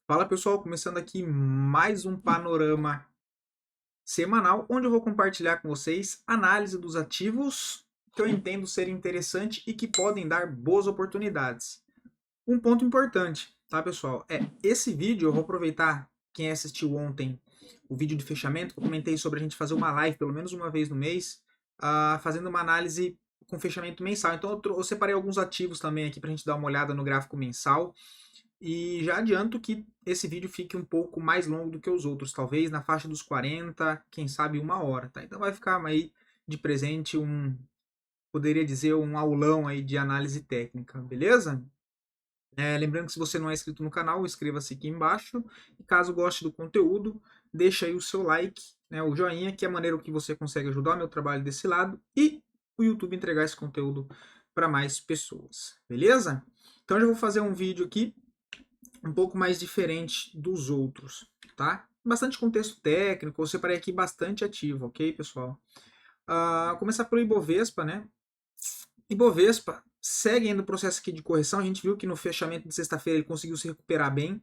Fala pessoal, começando aqui mais um panorama semanal, onde eu vou compartilhar com vocês análise dos ativos que eu entendo ser interessante e que podem dar boas oportunidades. Um ponto importante, tá pessoal? Esse vídeo eu vou aproveitar, quem assistiu ontem o vídeo de fechamento, que eu comentei sobre a gente fazer uma live pelo menos uma vez no mês, fazendo uma análise com fechamento mensal. Então eu separei alguns ativos também aqui para a gente dar uma olhada no gráfico mensal. E já adianto que esse vídeo fique um pouco mais longo do que os outros, talvez na faixa dos 40, quem sabe 1 hora, tá? Então vai ficar aí de presente poderia dizer, um aulão aí de análise técnica, beleza? Lembrando que se você não é inscrito no canal, inscreva-se aqui embaixo. E caso goste do conteúdo, deixa aí o seu like, né, o joinha, que é a maneira que você consegue ajudar o meu trabalho desse lado e o YouTube entregar esse conteúdo para mais pessoas, beleza? Então já vou fazer um vídeo aqui um pouco mais diferente dos outros, tá? Bastante contexto técnico, eu separei aqui bastante ativo, ok, pessoal? Começar pelo Ibovespa, né? Ibovespa segue ainda o processo aqui de correção, a gente viu que no fechamento de sexta-feira ele conseguiu se recuperar bem,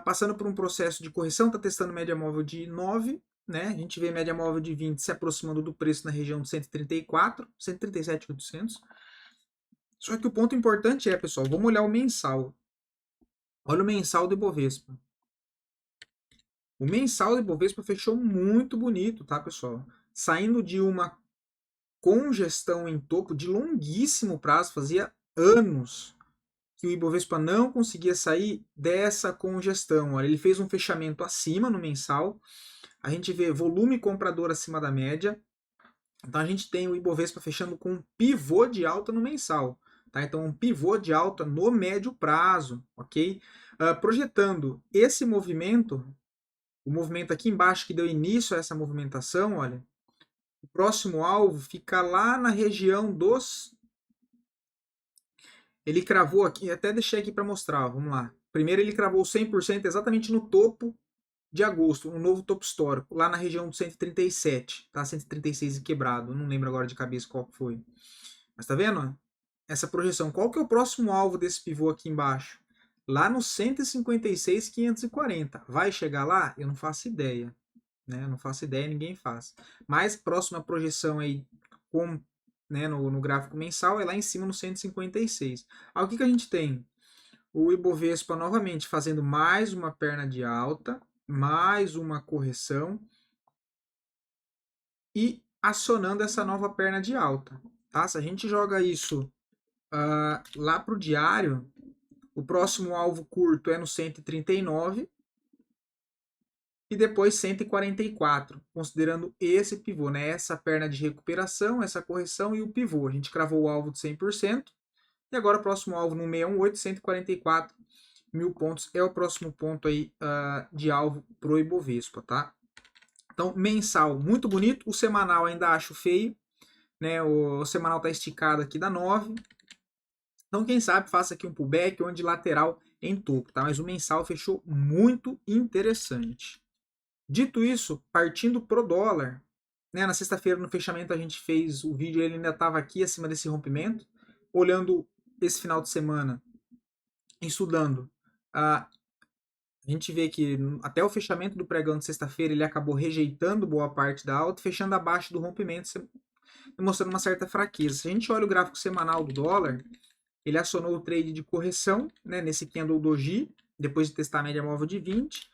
passando por um processo de correção, está testando média móvel de 9, né? A gente vê média móvel de 20 se aproximando do preço na região de 134, 137.800. Só que o ponto importante é, pessoal, vamos olhar o mensal. Olha o mensal do Ibovespa. O mensal do Ibovespa fechou muito bonito, tá, pessoal? Saindo de uma congestão em topo de longuíssimo prazo, fazia anos que o Ibovespa não conseguia sair dessa congestão. Olha, ele fez um fechamento acima no mensal, a gente vê volume comprador acima da média, então a gente tem o Ibovespa fechando com um pivô de alta no mensal, tá? Então um pivô de alta no médio prazo, ok? Projetando esse movimento, o movimento aqui embaixo que deu início a essa movimentação, olha, o próximo alvo fica lá na região dos. Ele cravou aqui, até deixei aqui para mostrar, ó, vamos lá. Primeiro ele cravou 100% exatamente no topo de agosto, um novo topo histórico, lá na região do 137, tá? 136 e quebrado, não lembro agora de cabeça qual foi. Mas tá vendo? Essa projeção, qual que é o próximo alvo desse pivô aqui embaixo? Lá no 156.540. Vai chegar lá? Eu não faço ideia. Né? Não faço ideia, ninguém faz. Mais próxima projeção aí com, né, no gráfico mensal é lá em cima no 156. Aí o que a gente tem? O Ibovespa novamente fazendo mais uma perna de alta, mais uma correção e acionando essa nova perna de alta. Tá? Se a gente joga isso lá para o diário, o próximo alvo curto é no 139 e depois 144, considerando esse pivô, né? Essa perna de recuperação, essa correção e o pivô. A gente cravou o alvo de 100%, e agora o próximo alvo no 618, 144 mil pontos, é o próximo ponto aí de alvo pro Ibovespa, tá? Então, mensal, muito bonito, o semanal ainda acho feio, né? O semanal tá esticado aqui da 9, então quem sabe faça aqui um pullback onde lateral em topo, tá? Mas o mensal fechou muito interessante. Dito isso, partindo pro dólar, né, na sexta-feira no fechamento a gente fez o vídeo, ele ainda estava aqui acima desse rompimento, olhando esse final de semana, estudando, a gente vê que até o fechamento do pregão de sexta-feira ele acabou rejeitando boa parte da alta, fechando abaixo do rompimento, mostrando uma certa fraqueza. Se a gente olha o gráfico semanal do dólar, ele acionou o trade de correção, né, nesse candle doji, depois de testar a média móvel de 20.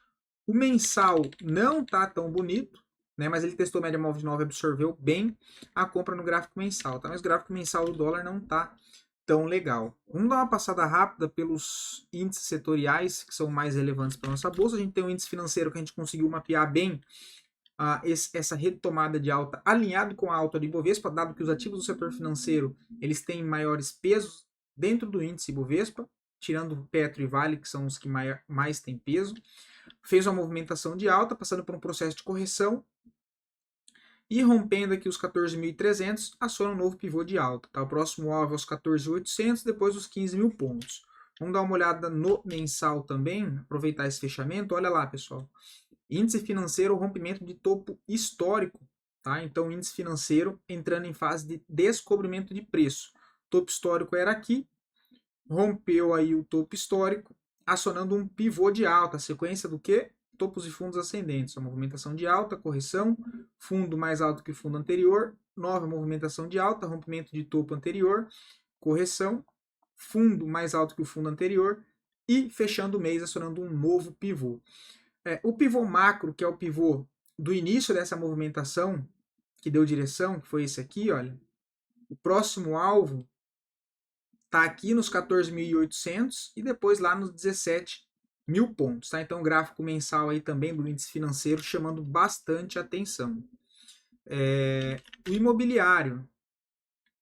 O mensal não tá tão bonito, né, mas ele testou a média móvel de 9 e absorveu bem a compra no gráfico mensal, tá? Mas o gráfico mensal do dólar não tá tão legal. Vamos dar uma passada rápida pelos índices setoriais que são mais relevantes para nossa bolsa. A gente tem um índice financeiro que a gente conseguiu mapear bem essa retomada de alta alinhado com a alta do Ibovespa, dado que os ativos do setor financeiro eles têm maiores pesos dentro do índice Ibovespa, tirando Petro e Vale, que são os que mais têm peso. Fez uma movimentação de alta, passando por um processo de correção e rompendo aqui os 14.300, aciona um novo pivô de alta. Tá? O próximo alvo é os 14.800, depois os 15 mil pontos. Vamos dar uma olhada no mensal também, aproveitar esse fechamento. Olha lá, pessoal. Índice financeiro, rompimento de topo histórico. Tá? Então, índice financeiro entrando em fase de descobrimento de preço. O topo histórico era aqui, rompeu aí o topo histórico acionando um pivô de alta, sequência do que? Topos e fundos ascendentes, a movimentação de alta, correção, fundo mais alto que o fundo anterior, nova movimentação de alta, rompimento de topo anterior, correção, fundo mais alto que o fundo anterior e fechando o mês acionando um novo pivô. O pivô macro, que é o pivô do início dessa movimentação, que deu direção, que foi esse aqui, olha, o próximo alvo está aqui nos 14.800 e depois lá nos 17.000 pontos, tá? Então, o gráfico mensal aí também do índice financeiro chamando bastante atenção. O imobiliário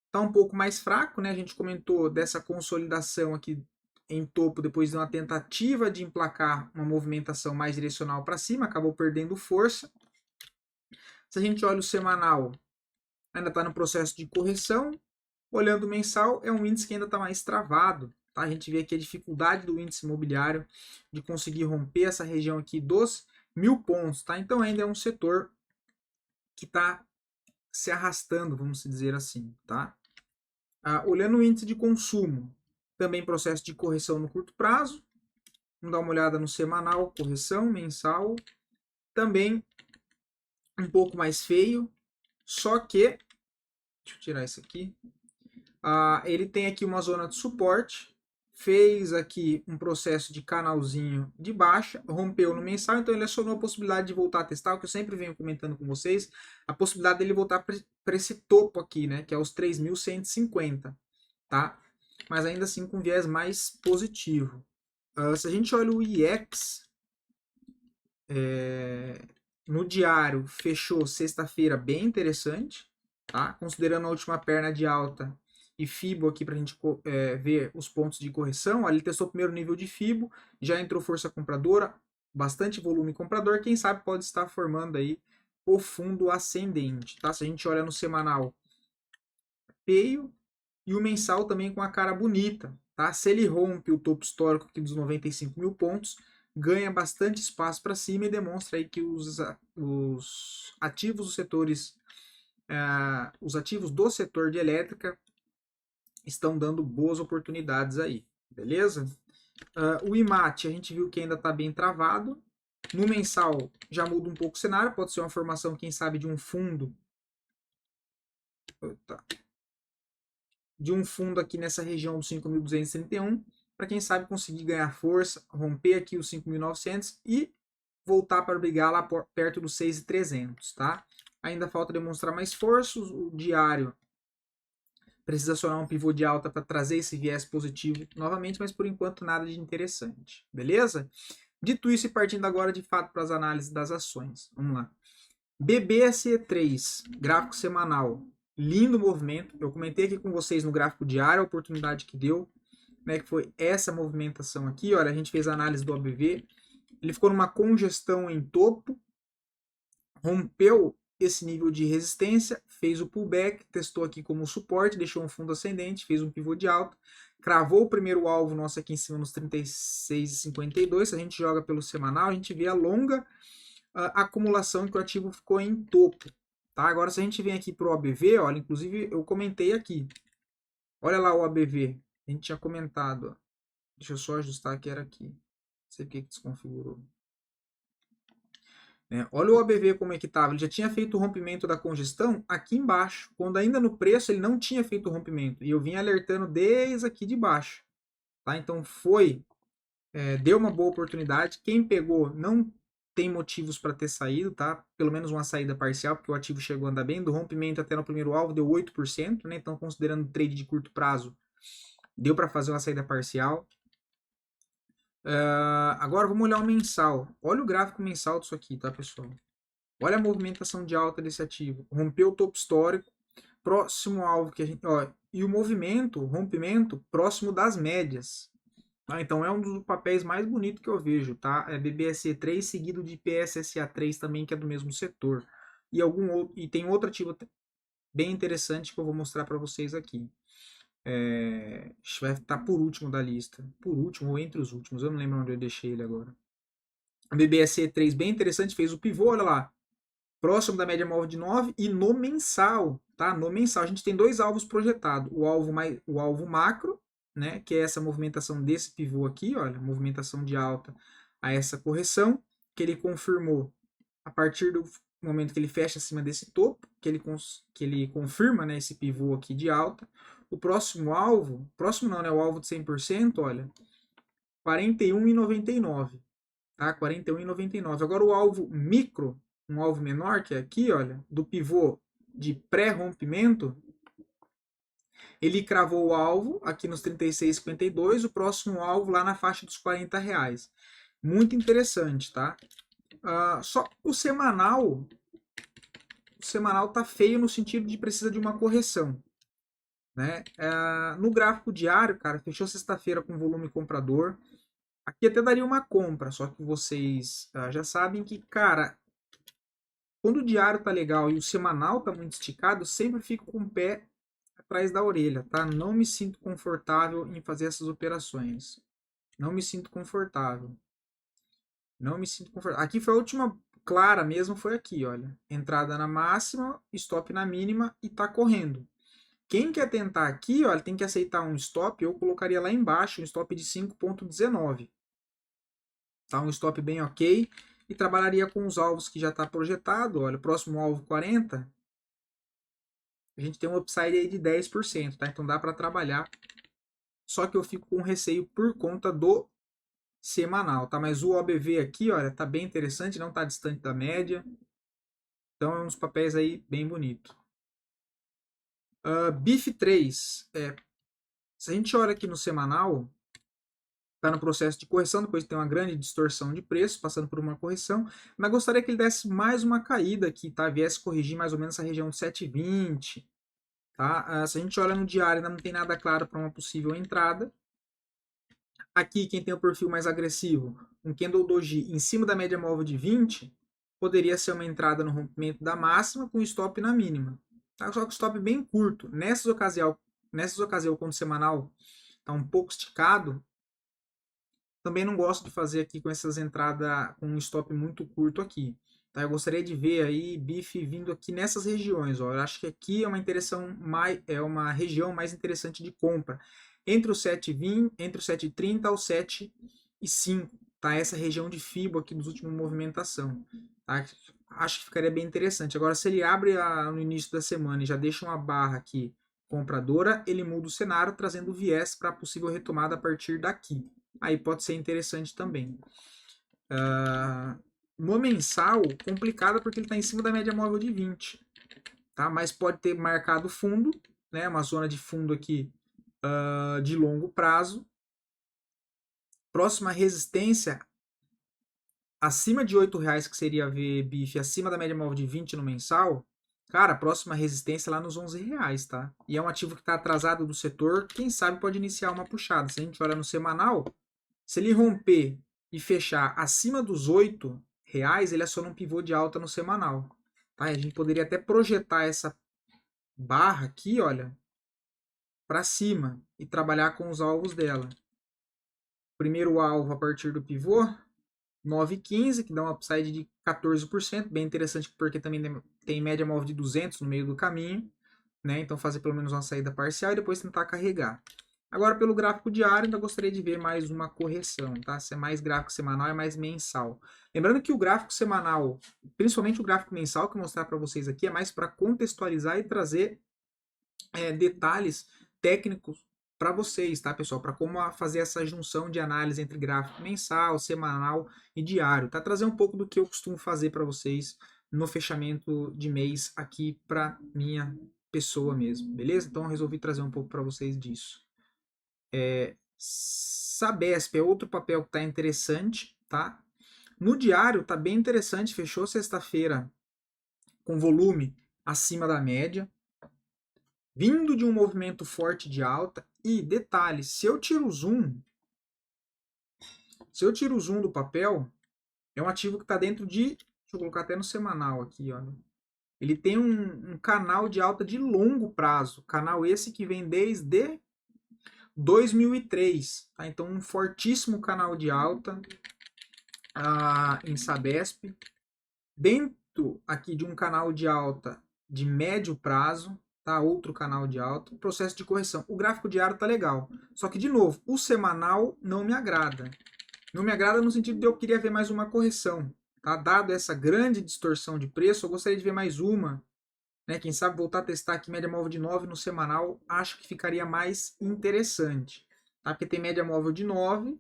está um pouco mais fraco, né? A gente comentou dessa consolidação aqui em topo depois de uma tentativa de emplacar uma movimentação mais direcional para cima, acabou perdendo força. Se a gente olha o semanal, ainda está no processo de correção. Olhando o mensal, é um índice que ainda está mais travado. Tá? A gente vê aqui a dificuldade do índice imobiliário de conseguir romper essa região aqui dos 1.000 pontos. Tá? Então ainda é um setor que está se arrastando, vamos dizer assim. Tá? Olhando o índice de consumo, também processo de correção no curto prazo. Vamos dar uma olhada no semanal, correção, mensal. Também um pouco mais feio, só que, deixa eu tirar isso aqui. Ele tem aqui uma zona de suporte, fez aqui um processo de canalzinho de baixa, rompeu no mensal, então ele acionou a possibilidade de voltar a testar, o que eu sempre venho comentando com vocês, a possibilidade dele voltar para esse topo aqui, né, que é os 3.150, tá? Mas ainda assim com viés mais positivo. Se a gente olha o IEX, no diário fechou sexta-feira bem interessante, tá? Considerando a última perna de alta e FIBO aqui para a gente ver os pontos de correção. Ele testou o primeiro nível de FIBO, já entrou força compradora, bastante volume comprador, quem sabe pode estar formando aí o fundo ascendente, tá? Se a gente olha no semanal, feio, e o mensal também com a cara bonita, tá? Se ele rompe o topo histórico aqui dos 95.000 pontos, ganha bastante espaço para cima e demonstra aí que os ativos dos setores, os ativos do setor de elétrica estão dando boas oportunidades aí, beleza? O IMAT a gente viu que ainda está bem travado. No mensal já muda um pouco o cenário, pode ser uma formação, quem sabe, de um fundo. De um fundo aqui nessa região dos 5.231, para quem sabe conseguir ganhar força, romper aqui os 5.900 e voltar para brigar lá perto dos 6.300, tá? Ainda falta demonstrar mais força, o diário precisa acionar um pivô de alta para trazer esse viés positivo novamente, mas por enquanto nada de interessante, beleza? Dito isso e partindo agora de fato para as análises das ações, vamos lá. BBSE3, gráfico semanal, lindo movimento, eu comentei aqui com vocês no gráfico diário a oportunidade que deu, né, que foi essa movimentação aqui, olha, a gente fez a análise do ABV, ele ficou numa congestão em topo, rompeu esse nível de resistência, fez o pullback, testou aqui como suporte, deixou um fundo ascendente, fez um pivô de alta, cravou o primeiro alvo nosso aqui em cima nos 36,52, se a gente joga pelo semanal, a gente vê a longa acumulação que o ativo ficou em topo. Tá? Agora se a gente vem aqui para o ABV, olha, inclusive eu comentei aqui, olha lá o ABV, a gente tinha comentado, ó. Deixa eu só ajustar que era aqui, não sei porque que desconfigurou. Olha o ABV como é que estava, ele já tinha feito o rompimento da congestão aqui embaixo, quando ainda no preço ele não tinha feito o rompimento, e eu vim alertando desde aqui de baixo, tá? Então deu uma boa oportunidade, quem pegou não tem motivos para ter saído, tá? Pelo menos uma saída parcial, porque o ativo chegou a andar bem, do rompimento até no primeiro alvo deu 8%, né? Então considerando trade de curto prazo, deu para fazer uma saída parcial. Agora vamos olhar o mensal. Olha o gráfico mensal disso aqui, tá, pessoal? Olha a movimentação de alta desse ativo. Rompeu o topo histórico, próximo alvo que a gente. E o rompimento, próximo das médias. Tá? Então é um dos papéis mais bonitos que eu vejo, tá? É BBSE3 seguido de PSSA3 também, que é do mesmo setor. E tem outro ativo bem interessante que eu vou mostrar para vocês aqui. Vai estar por último da lista. Por último ou entre os últimos. Eu não lembro onde eu deixei ele agora. A BBSE3 bem interessante, fez o pivô, olha lá. Próximo da média móvel de 9 e no mensal, tá? No mensal a gente tem dois alvos projetados. O alvo macro né, que é essa movimentação desse pivô aqui, olha, movimentação de alta a essa correção, que ele confirmou a partir do momento que ele fecha acima desse topo, que ele confirma, né, esse pivô aqui de alta. O próximo alvo, próximo não, né, o alvo de 100%, olha, 41,99, tá? 41,99. Agora o alvo micro, um alvo menor, que é aqui, olha, do pivô de pré-rompimento, ele cravou o alvo aqui nos 36,52, o próximo alvo lá na faixa dos R$ 40. Muito interessante, tá? Só o semanal tá feio no sentido de precisa de uma correção, né? No gráfico diário, cara, fechou sexta-feira com volume comprador. Aqui até daria uma compra, só que vocês já sabem que, cara, quando o diário tá legal e o semanal tá muito esticado, eu sempre fico com o pé atrás da orelha, tá? Não me sinto confortável em fazer essas operações. Não me sinto confortável. Não me sinto confortável. Aqui foi a última clara mesmo, foi aqui, olha. Entrada na máxima, stop na mínima e tá correndo. Quem quer tentar aqui, olha, tem que aceitar um stop, eu colocaria lá embaixo um stop de 5,19. Tá? Um stop bem ok. E trabalharia com os alvos que já está projetado, olha, o próximo alvo 40, a gente tem um upside aí de 10%, tá? Então dá para trabalhar. Só que eu fico com receio por conta do semanal, tá? Mas o OBV aqui, olha, tá bem interessante, não tá distante da média. Então é uns papéis aí bem bonito. BIF3, se a gente olha aqui no semanal, está no processo de correção, depois tem uma grande distorção de preço, passando por uma correção, mas gostaria que ele desse mais uma caída aqui, tá? Viesse corrigir mais ou menos essa região de 7,20, tá? Se a gente olha no diário, ainda não tem nada claro para uma possível entrada. Aqui, quem tem o perfil mais agressivo, um Candle Doji em cima da média móvel de 20, poderia ser uma entrada no rompimento da máxima com stop na mínima. Tá? Só que stop bem curto. Nessas ocasiões, quando o semanal está um pouco esticado, também não gosto de fazer aqui com essas entradas com um stop muito curto aqui. Tá? Eu gostaria de ver aí BIF vindo aqui nessas regiões. Ó. Eu acho que aqui é uma região mais interessante de compra. Entre o 7,20, entre o 7,30 ao 7,5. Tá? Essa região de FIBO aqui dos últimos movimentação. Tá? Acho que ficaria bem interessante. Agora, se ele abre no início da semana e já deixa uma barra aqui compradora, ele muda o cenário, trazendo viés para possível retomada a partir daqui. Aí pode ser interessante também. No mensal, complicado porque ele está em cima da média móvel de 20. Tá? Mas pode ter marcado fundo, né? Uma zona de fundo aqui de longo prazo. Próxima resistência, acima de R$8, que seria VBIF, acima da média móvel de 20 no mensal. Cara, próxima resistência lá nos R$11, tá? E é um ativo que está atrasado do setor, quem sabe pode iniciar uma puxada. Se a gente olhar no semanal, se ele romper e fechar acima dos R$8, ele aciona um pivô de alta no semanal. Tá? A gente poderia até projetar essa barra aqui, olha, para cima e trabalhar com os alvos dela. Primeiro alvo a partir do pivô, 9,15, que dá um upside de 14%, bem interessante porque também tem média móvel de 200 no meio do caminho, né? Então fazer pelo menos uma saída parcial e depois tentar carregar. Agora, pelo gráfico diário, ainda gostaria de ver mais uma correção, tá? Se é mais gráfico semanal, é mais mensal. Lembrando que o gráfico semanal, principalmente o gráfico mensal que eu vou mostrar para vocês aqui, é mais para contextualizar e trazer detalhes técnicos para vocês, tá, pessoal? Para como fazer essa junção de análise entre gráfico mensal, semanal e diário, tá? Trazer um pouco do que eu costumo fazer para vocês no fechamento de mês aqui para minha pessoa mesmo, beleza? Então eu resolvi trazer um pouco para vocês disso. Sabesp é outro papel que está interessante, tá? No diário está bem interessante, fechou sexta-feira com volume acima da média, vindo de um movimento forte de alta. E detalhe, se eu tiro o zoom do papel, é um ativo que está dentro de, deixa eu colocar até no semanal aqui, ó. Ele tem um canal de alta de longo prazo, canal esse que vem desde 2003, tá? Então um fortíssimo canal de alta em Sabesp, dentro aqui de um canal de alta de médio prazo, tá? Outro canal de alta, processo de correção. O gráfico diário tá legal. Só que, de novo, o semanal não me agrada. Não me agrada no sentido de eu queria ver mais uma correção, tá? Dado essa grande distorção de preço, eu gostaria de ver mais uma, né? Quem sabe voltar a testar aqui média móvel de 9 no semanal, acho que ficaria mais interessante, tá? Porque tem média móvel de 9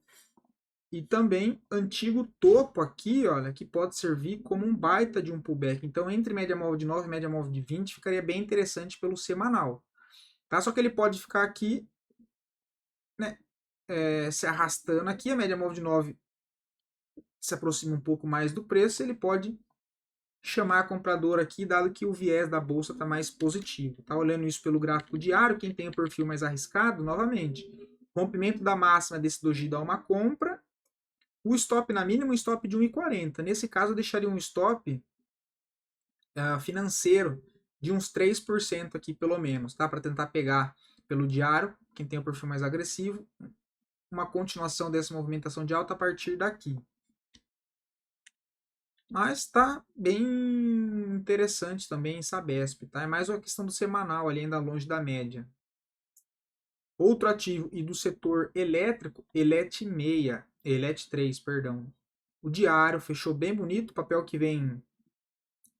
e também antigo topo aqui, olha, que pode servir como um baita de um pullback. Então, entre média móvel de 9 e média móvel de 20, ficaria bem interessante pelo semanal, tá? Só que ele pode ficar aqui, né, se arrastando aqui, a média móvel de 9 se aproxima um pouco mais do preço, ele pode chamar comprador aqui, dado que o viés da bolsa está mais positivo. Tá olhando isso pelo gráfico diário, quem tem o perfil mais arriscado, novamente, rompimento da máxima desse doji dá uma compra, o stop na mínima, um stop de 1,40. Nesse caso, eu deixaria um stop financeiro de uns 3% aqui, pelo menos, tá? Para tentar pegar pelo diário, quem tem o perfil mais agressivo, uma continuação dessa movimentação de alta a partir daqui. Mas está bem interessante também em Sabesp, tá? É mais uma questão do semanal, ali ainda longe da média. Outro ativo e do setor elétrico, Elet 3, perdão. O diário fechou bem bonito, papel que vem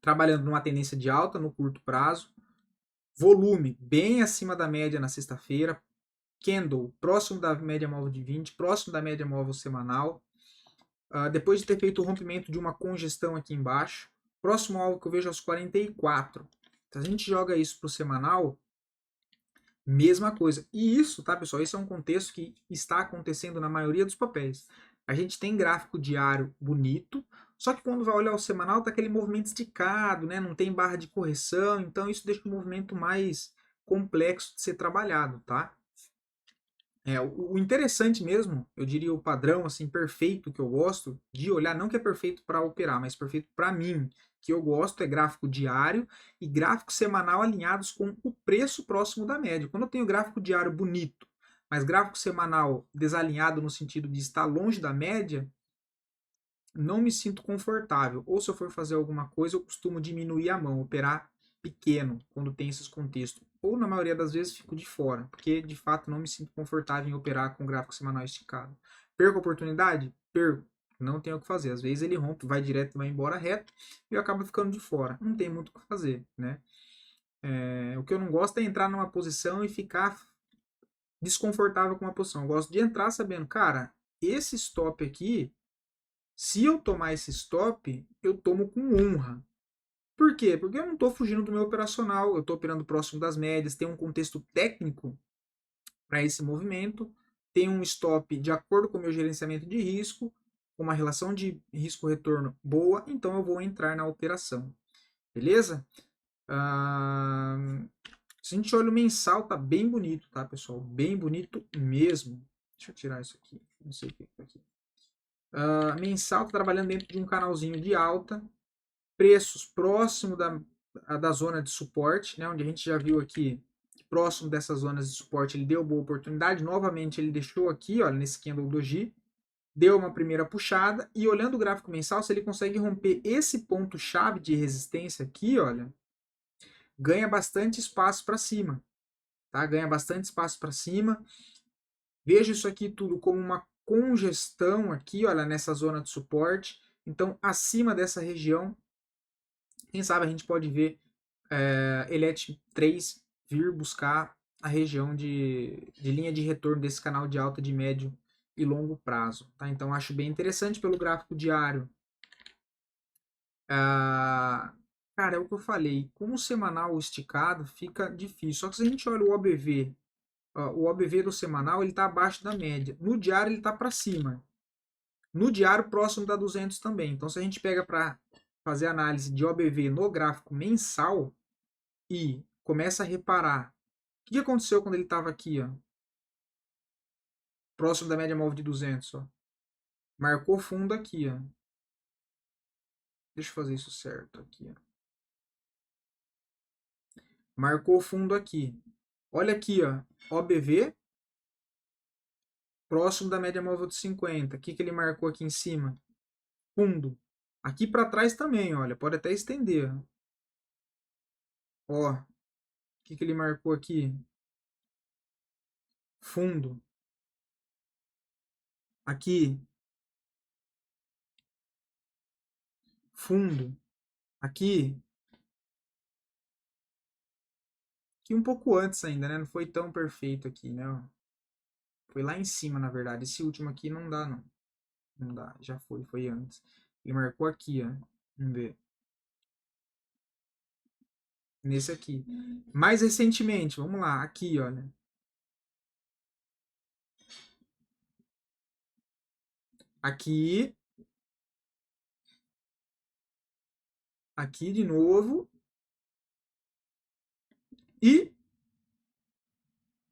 trabalhando numa tendência de alta no curto prazo. Volume bem acima da média na sexta-feira. Candle próximo da média móvel de 20, próximo da média móvel semanal. Depois de ter feito o rompimento de uma congestão aqui embaixo, próximo alvo que eu vejo aos 44. Se a gente joga isso para o semanal, mesma coisa. E isso, tá, pessoal? Esse é um contexto que está acontecendo na maioria dos papéis. A gente tem gráfico diário bonito, só que quando vai olhar o semanal, tá aquele movimento esticado, né? Não tem barra de correção, então isso deixa o movimento mais complexo de ser trabalhado, tá? O interessante mesmo, eu diria o padrão assim perfeito que eu gosto de olhar, não que é perfeito para operar, mas perfeito para mim, que eu gosto é gráfico diário e gráfico semanal alinhados com o preço próximo da média. Quando eu tenho gráfico diário bonito, mas gráfico semanal desalinhado no sentido de estar longe da média, não me sinto confortável. Ou se eu for fazer alguma coisa, eu costumo diminuir a mão, operar pequeno quando tem esses contextos. Ou na maioria das vezes fico de fora, porque de fato não me sinto confortável em operar com gráfico semanal esticado. Perco a oportunidade? Perco. Não tenho o que fazer. Às vezes ele rompe, vai direto, vai embora reto e eu acabo ficando de fora. Não tem muito o que fazer, né? O que eu não gosto é entrar numa posição e ficar desconfortável com uma posição. Eu gosto de entrar sabendo, cara, esse stop aqui, se eu tomar esse stop, eu tomo com honra. Por quê? Porque eu não estou fugindo do meu operacional, eu estou operando próximo das médias, tem um contexto técnico para esse movimento, tem um stop de acordo com o meu gerenciamento de risco, uma relação de risco-retorno boa, então eu vou entrar na operação. Beleza? Se a gente olha o mensal, tá bem bonito, tá, pessoal? Bem bonito mesmo. Deixa eu tirar isso aqui. Não sei o que é aqui. Mensal tá trabalhando dentro de um canalzinho de alta. Preços próximo da zona de suporte, né, onde a gente já viu aqui, próximo dessas zonas de suporte, ele deu boa oportunidade. Novamente, ele deixou aqui, olha, nesse candle doji, deu uma primeira puxada, e olhando o gráfico mensal, se ele consegue romper esse ponto-chave de resistência aqui, olha, ganha bastante espaço para cima, tá? Ganha bastante espaço para cima. Veja isso aqui tudo como uma congestão aqui, olha, nessa zona de suporte. Então, acima dessa região, quem sabe a gente pode ver Elet 3 vir buscar a região de linha de retorno desse canal de alta de médio e longo prazo. Tá? Então, acho bem interessante pelo gráfico diário. Cara, é o que eu falei. Com o semanal esticado, fica difícil. Só que se a gente olha o OBV do semanal ele está abaixo da média. No diário, ele está para cima. No diário, próximo da 200 também. Então, se a gente pega para fazer análise de OBV no gráfico mensal e começa a reparar o que aconteceu quando ele estava aqui, ó, próximo da média móvel de 200, ó. Marcou fundo aqui, ó. Deixa eu fazer isso certo aqui, ó. Marcou fundo aqui. Olha aqui, ó, OBV próximo da média móvel de 50. O que ele marcou aqui em cima? Fundo. Aqui para trás também, olha, pode até estender, ó. que ele marcou aqui? Fundo. Aqui. Fundo. Aqui. Aqui um pouco antes ainda, né? Não foi tão perfeito aqui, né? Foi lá em cima, na verdade. Esse último aqui não dá, não. Não dá. Já foi antes. Ele marcou aqui, ó. Vamos ver. Nesse aqui. Mais recentemente, vamos lá. Aqui, olha. Aqui. Aqui de novo. E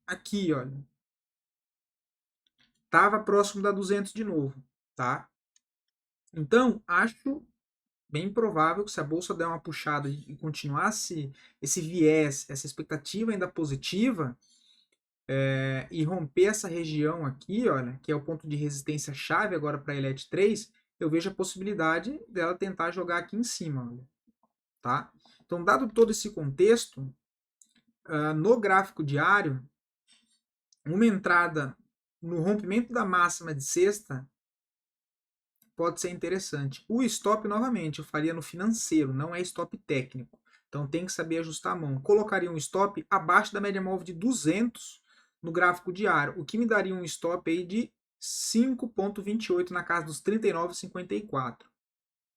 aqui, olha. Tava próximo da 200 de novo, tá? Então, acho bem provável que se a bolsa der uma puxada e continuasse esse viés, essa expectativa ainda positiva, e romper essa região aqui, olha, que é o ponto de resistência chave agora para a Elite 3, eu vejo a possibilidade dela tentar jogar aqui em cima, olha, tá? Então, dado todo esse contexto, no gráfico diário, uma entrada no rompimento da máxima de sexta pode ser interessante. O stop, novamente, eu faria no financeiro, não é stop técnico. Então tem que saber ajustar a mão. Colocaria um stop abaixo da média móvel de 200 no gráfico diário, o que me daria um stop aí de 5,28 na casa dos 39,54.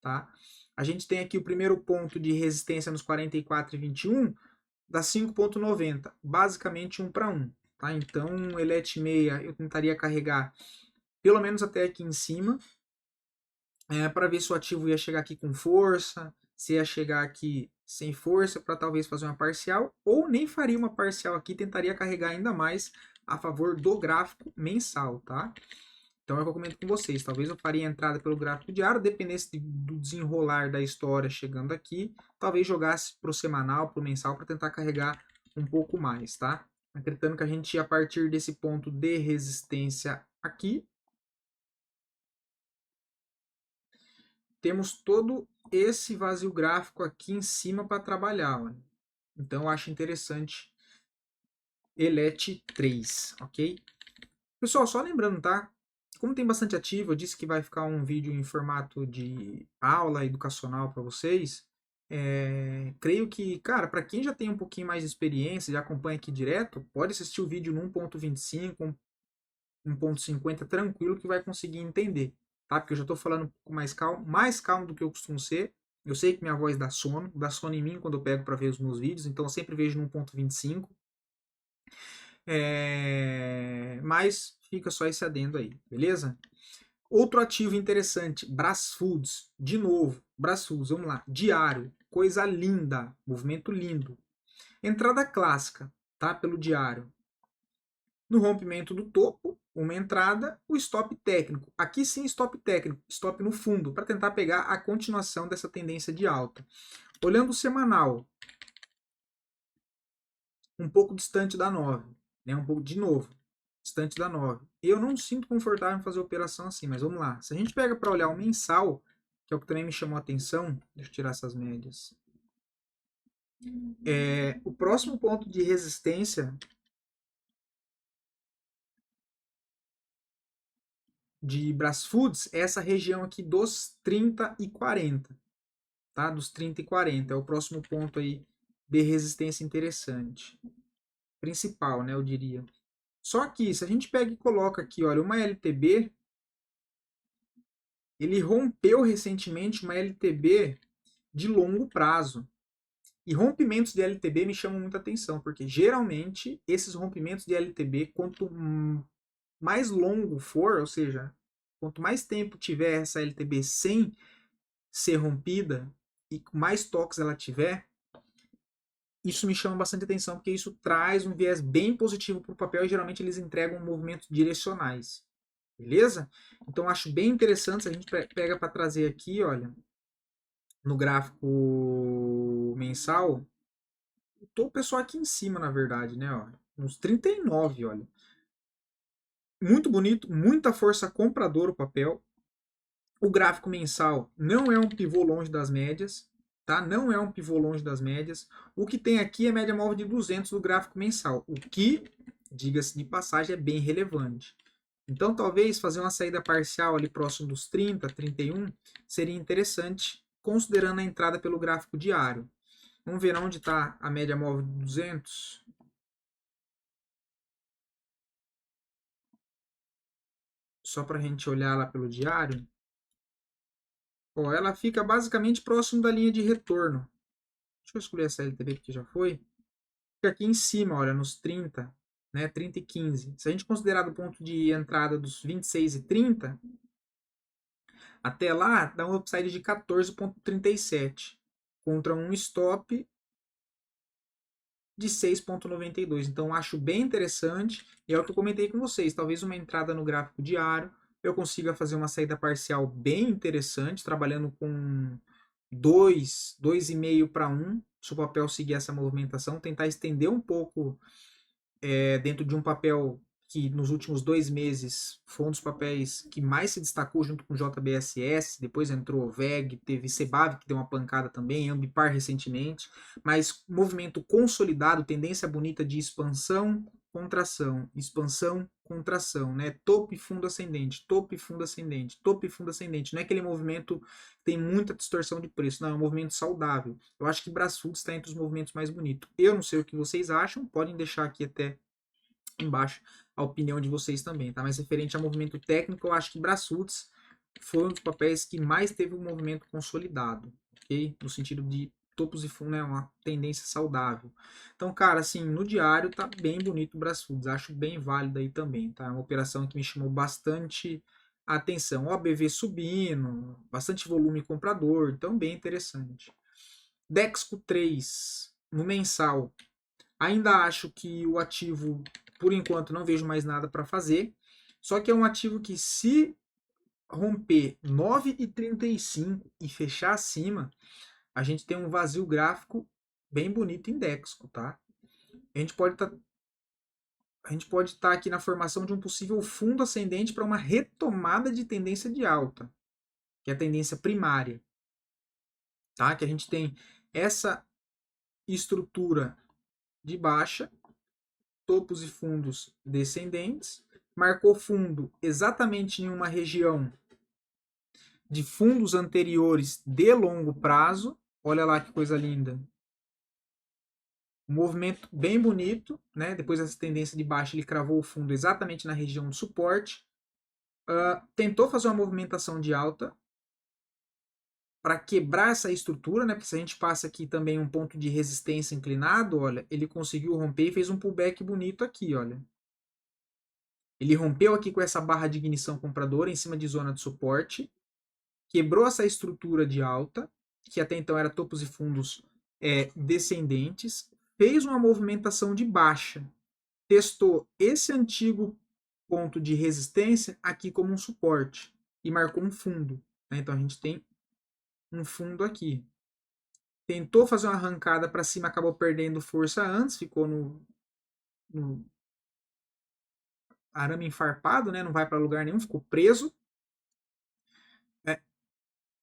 Tá? A gente tem aqui o primeiro ponto de resistência nos 44,21 dá 5,90, basicamente 1 para 1. Tá? Então, Elite 6 eu tentaria carregar pelo menos até aqui em cima, para ver se o ativo ia chegar aqui com força, se ia chegar aqui sem força para talvez fazer uma parcial, ou nem faria uma parcial aqui, tentaria carregar ainda mais a favor do gráfico mensal, tá? Então é o que eu comento com vocês. Talvez eu faria entrada pelo gráfico diário, dependesse do desenrolar da história chegando aqui, talvez jogasse para o semanal, para o mensal, para tentar carregar um pouco mais, tá? Acreditando que a gente, a partir desse ponto de resistência aqui, temos todo esse vazio gráfico aqui em cima para trabalhar. Olha. Então eu acho interessante Elite 3, ok? Pessoal, só lembrando, tá? Como tem bastante ativo, eu disse que vai ficar um vídeo em formato de aula educacional para vocês. Creio que, cara, para quem já tem um pouquinho mais de experiência, já acompanha aqui direto, pode assistir o vídeo no 1.25, 1.50 tranquilo que vai conseguir entender, tá? Porque eu já estou falando com mais calmo do que eu costumo ser. Eu sei que minha voz dá sono em mim quando eu pego para ver os meus vídeos, então eu sempre vejo no 1.25. Mas fica só esse adendo aí, beleza? Outro ativo interessante, Brasfoods, de novo, Brasfoods, vamos lá, diário, coisa linda, movimento lindo. Entrada clássica, tá? Pelo diário. No rompimento do topo, uma entrada, o stop técnico. Aqui sim, stop técnico, stop no fundo, para tentar pegar a continuação dessa tendência de alta. Olhando o semanal, um pouco distante da 9, né? Um pouco de novo, distante da 9. Eu não sinto confortável em fazer operação assim, mas vamos lá. Se a gente pega para olhar o mensal, que é o que também me chamou a atenção, deixa eu tirar essas médias. O próximo ponto de resistência de Brasfoods é essa região aqui dos 30 e 40, tá? Dos 30 e 40, é o próximo ponto aí de resistência interessante. Principal, né, eu diria. Só que se a gente pega e coloca aqui, olha, uma LTB, ele rompeu recentemente uma LTB de longo prazo. E rompimentos de LTB me chamam muita atenção, porque geralmente esses rompimentos de LTB, quanto mais longo for, ou seja, quanto mais tempo tiver essa LTB sem ser rompida e mais toques ela tiver, isso me chama bastante atenção, porque isso traz um viés bem positivo para o papel e geralmente eles entregam movimentos direcionais. Beleza? Então acho bem interessante, se a gente pega para trazer aqui, olha, no gráfico mensal, o pessoal aqui em cima, na verdade, né, ó, uns 39, olha. Muito bonito, muita força compradora o papel. O gráfico mensal não é um pivô longe das médias, tá? Não é um pivô longe das médias. O que tem aqui é média móvel de 200 do gráfico mensal, o que, diga-se de passagem, é bem relevante. Então, talvez fazer uma saída parcial ali próximo dos 30, 31 seria interessante, considerando a entrada pelo gráfico diário. Vamos ver onde está a média móvel de 200. Só para a gente olhar lá pelo diário. Ó, ela fica basicamente próximo da linha de retorno. Deixa eu escolher essa LTB que já foi. Fica aqui em cima, olha, nos 30, né? 30 e 15. Se a gente considerar do ponto de entrada dos 26 e 30, até lá dá um upside de 14,37 contra um stop de 6,92. Então acho bem interessante e é o que eu comentei com vocês. Talvez uma entrada no gráfico diário eu consiga fazer uma saída parcial bem interessante, trabalhando com 2, 2,5 para 1. Se o papel seguir essa movimentação, tentar estender um pouco dentro de um papel que nos últimos 2 meses foi um dos papéis que mais se destacou junto com o JBSS, depois entrou o VEG, teve Cebav que deu uma pancada também, Ambipar recentemente, mas movimento consolidado, tendência bonita de expansão, contração, expansão, contração, né? Topo e fundo ascendente, topo e fundo ascendente, topo e fundo ascendente. Não é aquele movimento que tem muita distorção de preço, não, é um movimento saudável. Eu acho que Brasfood está entre os movimentos mais bonitos. Eu não sei o que vocês acham, podem deixar aqui até embaixo a opinião de vocês também, tá? Mas referente a movimento técnico, eu acho que Brasfuts foi um dos papéis que mais teve um movimento consolidado, ok? No sentido de topos e fundos, né? Uma tendência saudável. Então, cara, assim, no diário tá bem bonito o Brasfuts, acho bem válido aí também, tá? É uma operação que me chamou bastante a atenção. OBV subindo, bastante volume comprador, então bem interessante. Dexco 3, no mensal, ainda acho que o ativo, por enquanto, não vejo mais nada para fazer. Só que é um ativo que, se romper 9,35 e fechar acima, a gente tem um vazio gráfico bem bonito em Dexco, tá? A gente pode estar aqui na formação de um possível fundo ascendente para uma retomada de tendência de alta, que é a tendência primária, tá? Que a gente tem essa estrutura de baixa, topos e fundos descendentes, marcou fundo exatamente em uma região de fundos anteriores de longo prazo. Olha lá que coisa linda. Um movimento bem bonito, né? Depois dessa tendência de baixa, ele cravou o fundo exatamente na região de suporte. Tentou fazer uma movimentação de alta para quebrar essa estrutura, né? Porque se a gente passa aqui também um ponto de resistência inclinado, olha, ele conseguiu romper e fez um pullback bonito aqui, olha. Ele rompeu aqui com essa barra de ignição compradora em cima de zona de suporte, quebrou essa estrutura de alta, que até então era topos e fundos descendentes, fez uma movimentação de baixa, testou esse antigo ponto de resistência aqui como um suporte e marcou um fundo, né? Então a gente tem um fundo aqui. Tentou fazer uma arrancada para cima, acabou perdendo força antes, ficou no arame enfarpado, né? Não vai para lugar nenhum, ficou preso.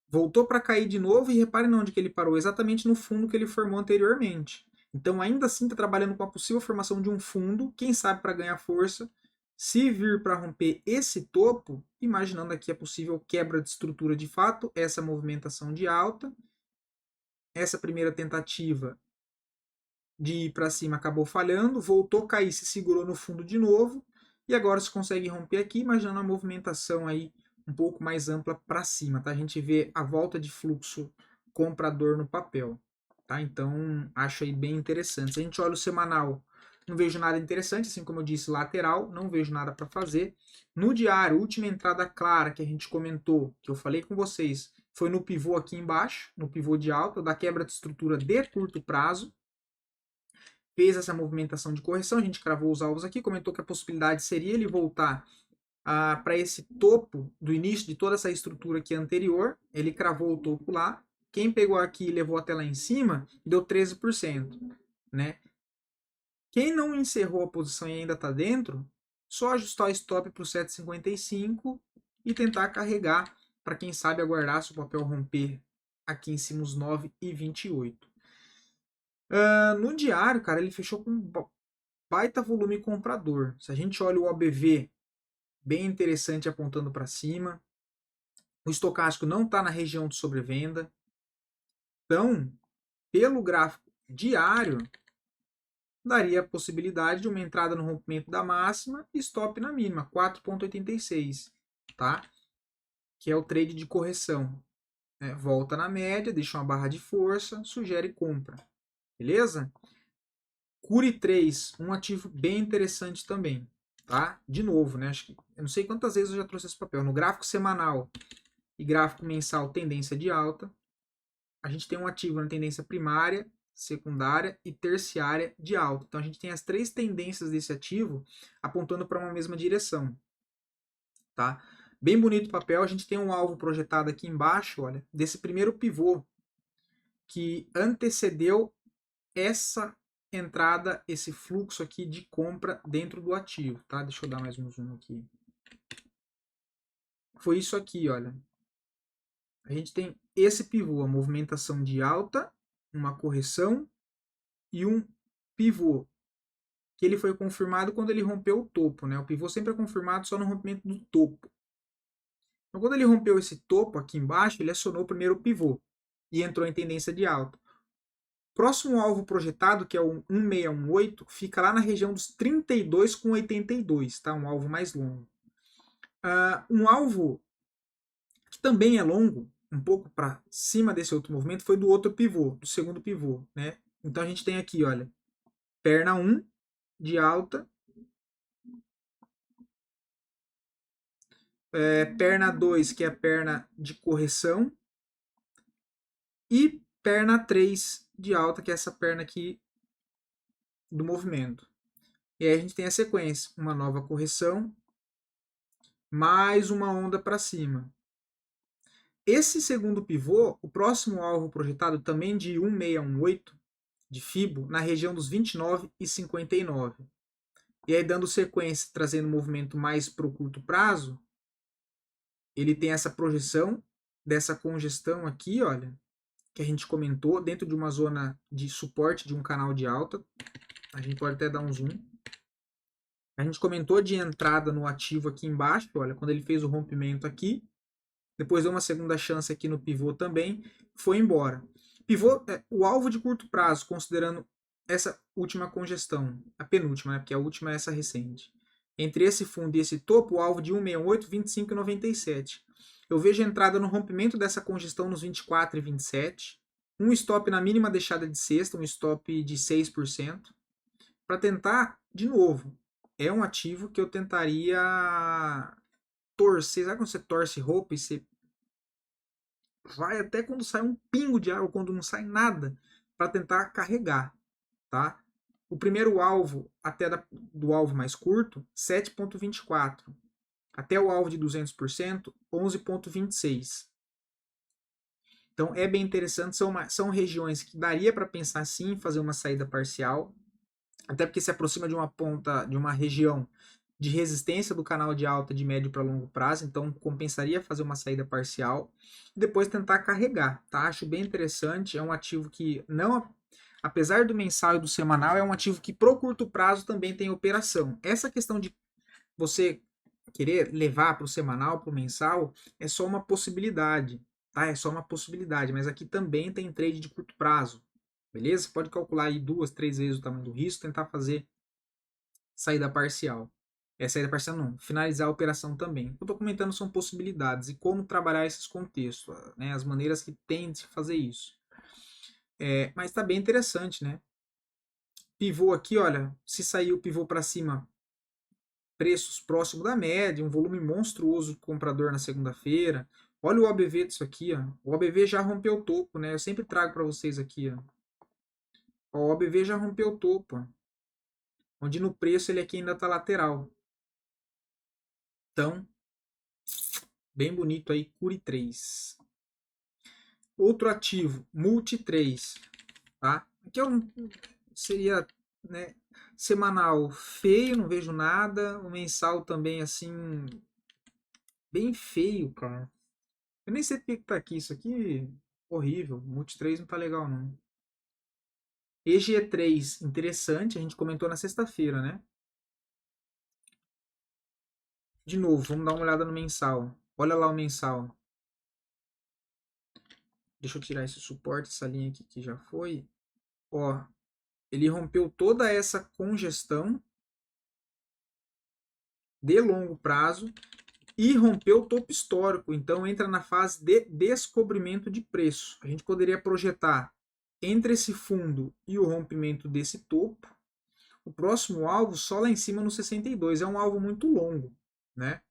Voltou para cair de novo e repare onde que ele parou, exatamente no fundo que ele formou anteriormente. Então ainda assim está trabalhando com a possível formação de um fundo, quem sabe para ganhar força. Se vir para romper esse topo, imaginando aqui a possível quebra de estrutura de fato, essa movimentação de alta, essa primeira tentativa de ir para cima acabou falhando, voltou a cair, se segurou no fundo de novo, e agora se consegue romper aqui, imaginando a movimentação aí um pouco mais ampla para cima, tá? A gente vê a volta de fluxo comprador no papel, tá? Então, acho aí bem interessante. Se a gente olha o semanal, não vejo nada interessante, assim como eu disse, lateral, não vejo nada para fazer. No diário, última entrada clara que a gente comentou, que eu falei com vocês, foi no pivô aqui embaixo, no pivô de alta, da quebra de estrutura de curto prazo. Fez essa movimentação de correção, a gente cravou os alvos aqui, comentou que a possibilidade seria ele voltar para esse topo do início de toda essa estrutura aqui anterior, ele cravou o topo lá, quem pegou aqui e levou até lá em cima, deu 13%, né? Quem não encerrou a posição e ainda está dentro, só ajustar o stop para o 7,55 e tentar carregar para quem sabe aguardar se o papel romper aqui em cima os 9,28. No diário, cara, ele fechou com um baita volume comprador. Se a gente olha o OBV, bem interessante apontando para cima. O estocástico não está na região de sobrevenda. Então, pelo gráfico diário, daria a possibilidade de uma entrada no rompimento da máxima e stop na mínima, 4,86, tá? Que é o trade de correção. Volta na média, deixa uma barra de força, sugere compra. Beleza? Cure 3, um ativo bem interessante também, tá? De novo, né? Acho que eu não sei quantas vezes eu já trouxe esse papel. No gráfico semanal e gráfico mensal, tendência de alta. A gente tem um ativo na tendência primária, secundária e terciária de alta. Então a gente tem as três tendências desse ativo apontando para uma mesma direção, tá? Bem bonito o papel. A gente tem um alvo projetado aqui embaixo, olha, desse primeiro pivô que antecedeu essa entrada, esse fluxo aqui de compra dentro do ativo, tá? Deixa eu dar mais um zoom aqui. Foi isso aqui, olha. A gente tem esse pivô, a movimentação de alta, uma correção e um pivô, que ele foi confirmado quando ele rompeu o topo, né? O pivô sempre é confirmado só no rompimento do topo. Então, quando ele rompeu esse topo aqui embaixo, ele acionou o primeiro pivô e entrou em tendência de alta. Próximo alvo projetado, que é o 1618, fica lá na região dos 32,82, tá? Um alvo mais longo. Um alvo que também é longo, um pouco para cima desse outro movimento, foi do outro pivô, do segundo pivô, né? Então a gente tem aqui, olha, perna 1 de alta, perna 2, que é a perna de correção, e perna 3 de alta, que é essa perna aqui do movimento. E aí a gente tem a sequência, uma nova correção, mais uma onda para cima. Esse segundo pivô, o próximo alvo projetado também de 1618 de FIBO, na região dos 29,59. E aí dando sequência, trazendo movimento mais para o curto prazo, ele tem essa projeção dessa congestão aqui, olha, que a gente comentou, dentro de uma zona de suporte de um canal de alta. A gente pode até dar um zoom. A gente comentou de entrada no ativo aqui embaixo, olha, quando ele fez o rompimento aqui. Depois deu uma segunda chance aqui no pivô também, foi embora. Pivô é o alvo de curto prazo, considerando essa última congestão, a penúltima, né, porque a última é essa recente. Entre esse fundo e esse topo, o alvo de 168, 25,97. Eu vejo a entrada no rompimento dessa congestão nos 24 e 27. Um stop na mínima deixada de sexta, um stop de 6%. Para tentar, de novo, é um ativo que eu tentaria torcer. Sabe quando você torce roupa e você vai até quando sai um pingo de água, quando não sai nada, para tentar carregar, tá? O primeiro alvo, até do alvo mais curto, 7,24. Até o alvo de 200%, 11,26. Então é bem interessante, são regiões que daria para pensar sim em fazer uma saída parcial, até porque se aproxima de uma ponta, de uma região de resistência do canal de alta de médio para longo prazo, então compensaria fazer uma saída parcial e depois tentar carregar, tá? Acho bem interessante, é um ativo que não, apesar do mensal e do semanal, é um ativo que pro curto prazo também tem operação. Essa questão de você querer levar para o semanal, para o mensal, é só uma possibilidade, tá? É só uma possibilidade, mas aqui também tem trade de curto prazo, beleza? Você pode calcular aí 2, 3 vezes o tamanho do risco, tentar fazer saída parcial. Saída parcial não, finalizar a operação também. O que eu estou comentando são possibilidades e como trabalhar esses contextos, né? As maneiras que tem de se fazer isso. Mas está bem interessante, né? Pivô aqui, olha, se sair o pivô para cima, preços próximo da média, um volume monstruoso de comprador na segunda-feira. Olha o OBV disso aqui, ó. O OBV já rompeu o topo, né? Eu sempre trago para vocês aqui, ó. O OBV já rompeu o topo, ó. Onde no preço ele aqui ainda está lateral. Então, bem bonito aí, Cure 3. Outro ativo, Multi 3, tá? Aqui seria, né, semanal feio, não vejo nada. O mensal também, assim, bem feio, cara. Eu nem sei porque que tá aqui. Isso aqui horrível. Multi 3 não tá legal, não. EG3, interessante. A gente comentou na sexta-feira, né? De novo, vamos dar uma olhada no mensal. Olha lá o mensal. Deixa eu tirar esse suporte, essa linha aqui que já foi. Ó, ele rompeu toda essa congestão de longo prazo e rompeu o topo histórico. Então entra na fase de descobrimento de preço. A gente poderia projetar entre esse fundo e o rompimento desse topo. O próximo alvo só lá em cima no 62. É um alvo muito longo, né?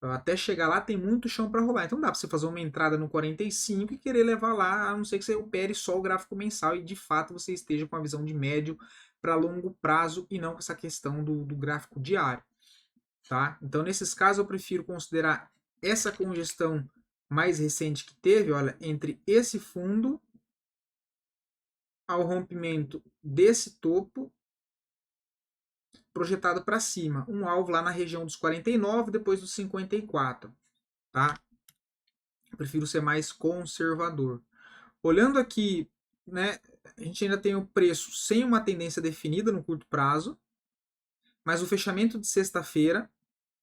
Até chegar lá tem muito chão para rolar. Então dá para você fazer uma entrada no 45 e querer levar lá, a não ser que você opere só o gráfico mensal e de fato você esteja com a visão de médio para longo prazo e não com essa questão do gráfico diário. Tá? Então nesses casos eu prefiro considerar essa congestão mais recente que teve, olha, entre esse fundo ao rompimento desse topo projetado para cima, um alvo lá na região dos 49, depois dos 54, tá? Eu prefiro ser mais conservador. Olhando aqui, né, a gente ainda tem o preço sem uma tendência definida no curto prazo, mas o fechamento de sexta-feira,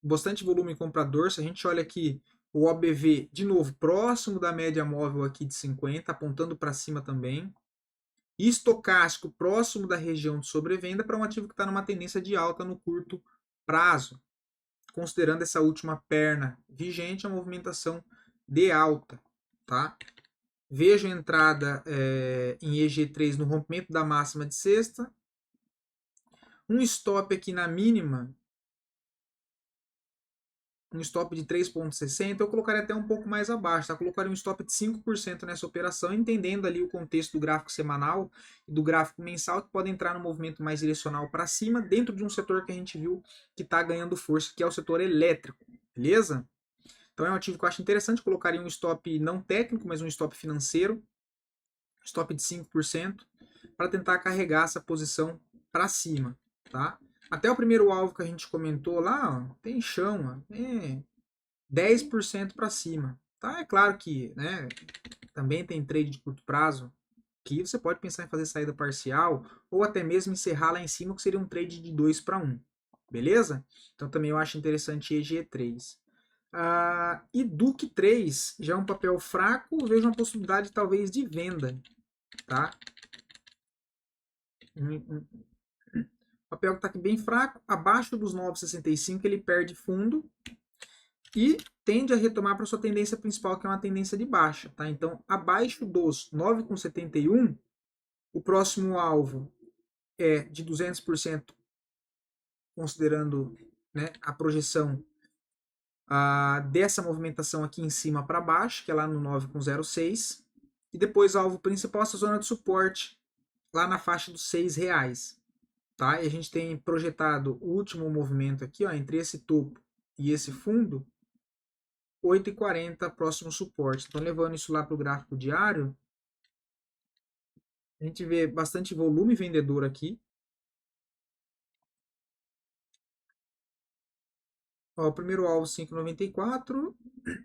bastante volume comprador. Se a gente olha aqui o OBV, de novo, próximo da média móvel aqui de 50, apontando para cima também. E estocástico próximo da região de sobrevenda para um ativo que está numa tendência de alta no curto prazo. Considerando essa última perna vigente, a movimentação de alta. Tá? Vejo a entrada em EG3 no rompimento da máxima de sexta. Um stop aqui na mínima. Um stop de 3,60. Eu colocaria até um pouco mais abaixo. Tá? Colocaria um stop de 5% nessa operação, entendendo ali o contexto do gráfico semanal e do gráfico mensal, que pode entrar no movimento mais direcional para cima, dentro de um setor que a gente viu que está ganhando força, que é o setor elétrico. Beleza? Então é um ativo que eu acho interessante. Colocaria um stop não técnico, mas um stop financeiro. Stop de 5%, para tentar carregar essa posição para cima, tá? Até o primeiro alvo que a gente comentou lá, ó, tem chão, ó, 10% para cima, tá? É claro que, né, também tem trade de curto prazo, que você pode pensar em fazer saída parcial ou até mesmo encerrar lá em cima, que seria um trade de 2 para 1, beleza? Então também eu acho interessante EG3. E Duque 3 já é um papel fraco, vejo uma possibilidade talvez de venda, tá? O papel que está aqui bem fraco, abaixo dos 9,65 ele perde fundo e tende a retomar para sua tendência principal, que é uma tendência de baixa, tá? Então, abaixo dos 9,71, o próximo alvo é de 200%, considerando, né, a projeção dessa movimentação aqui em cima para baixo, que é lá no 9,06, e depois o alvo principal, essa zona de suporte, lá na faixa dos R$6. Tá? E a gente tem projetado o último movimento aqui, ó, entre esse topo e esse fundo, 8,40 próximo suporte. Então, levando isso lá para o gráfico diário, a gente vê bastante volume vendedor aqui. Ó, o primeiro alvo 5,94,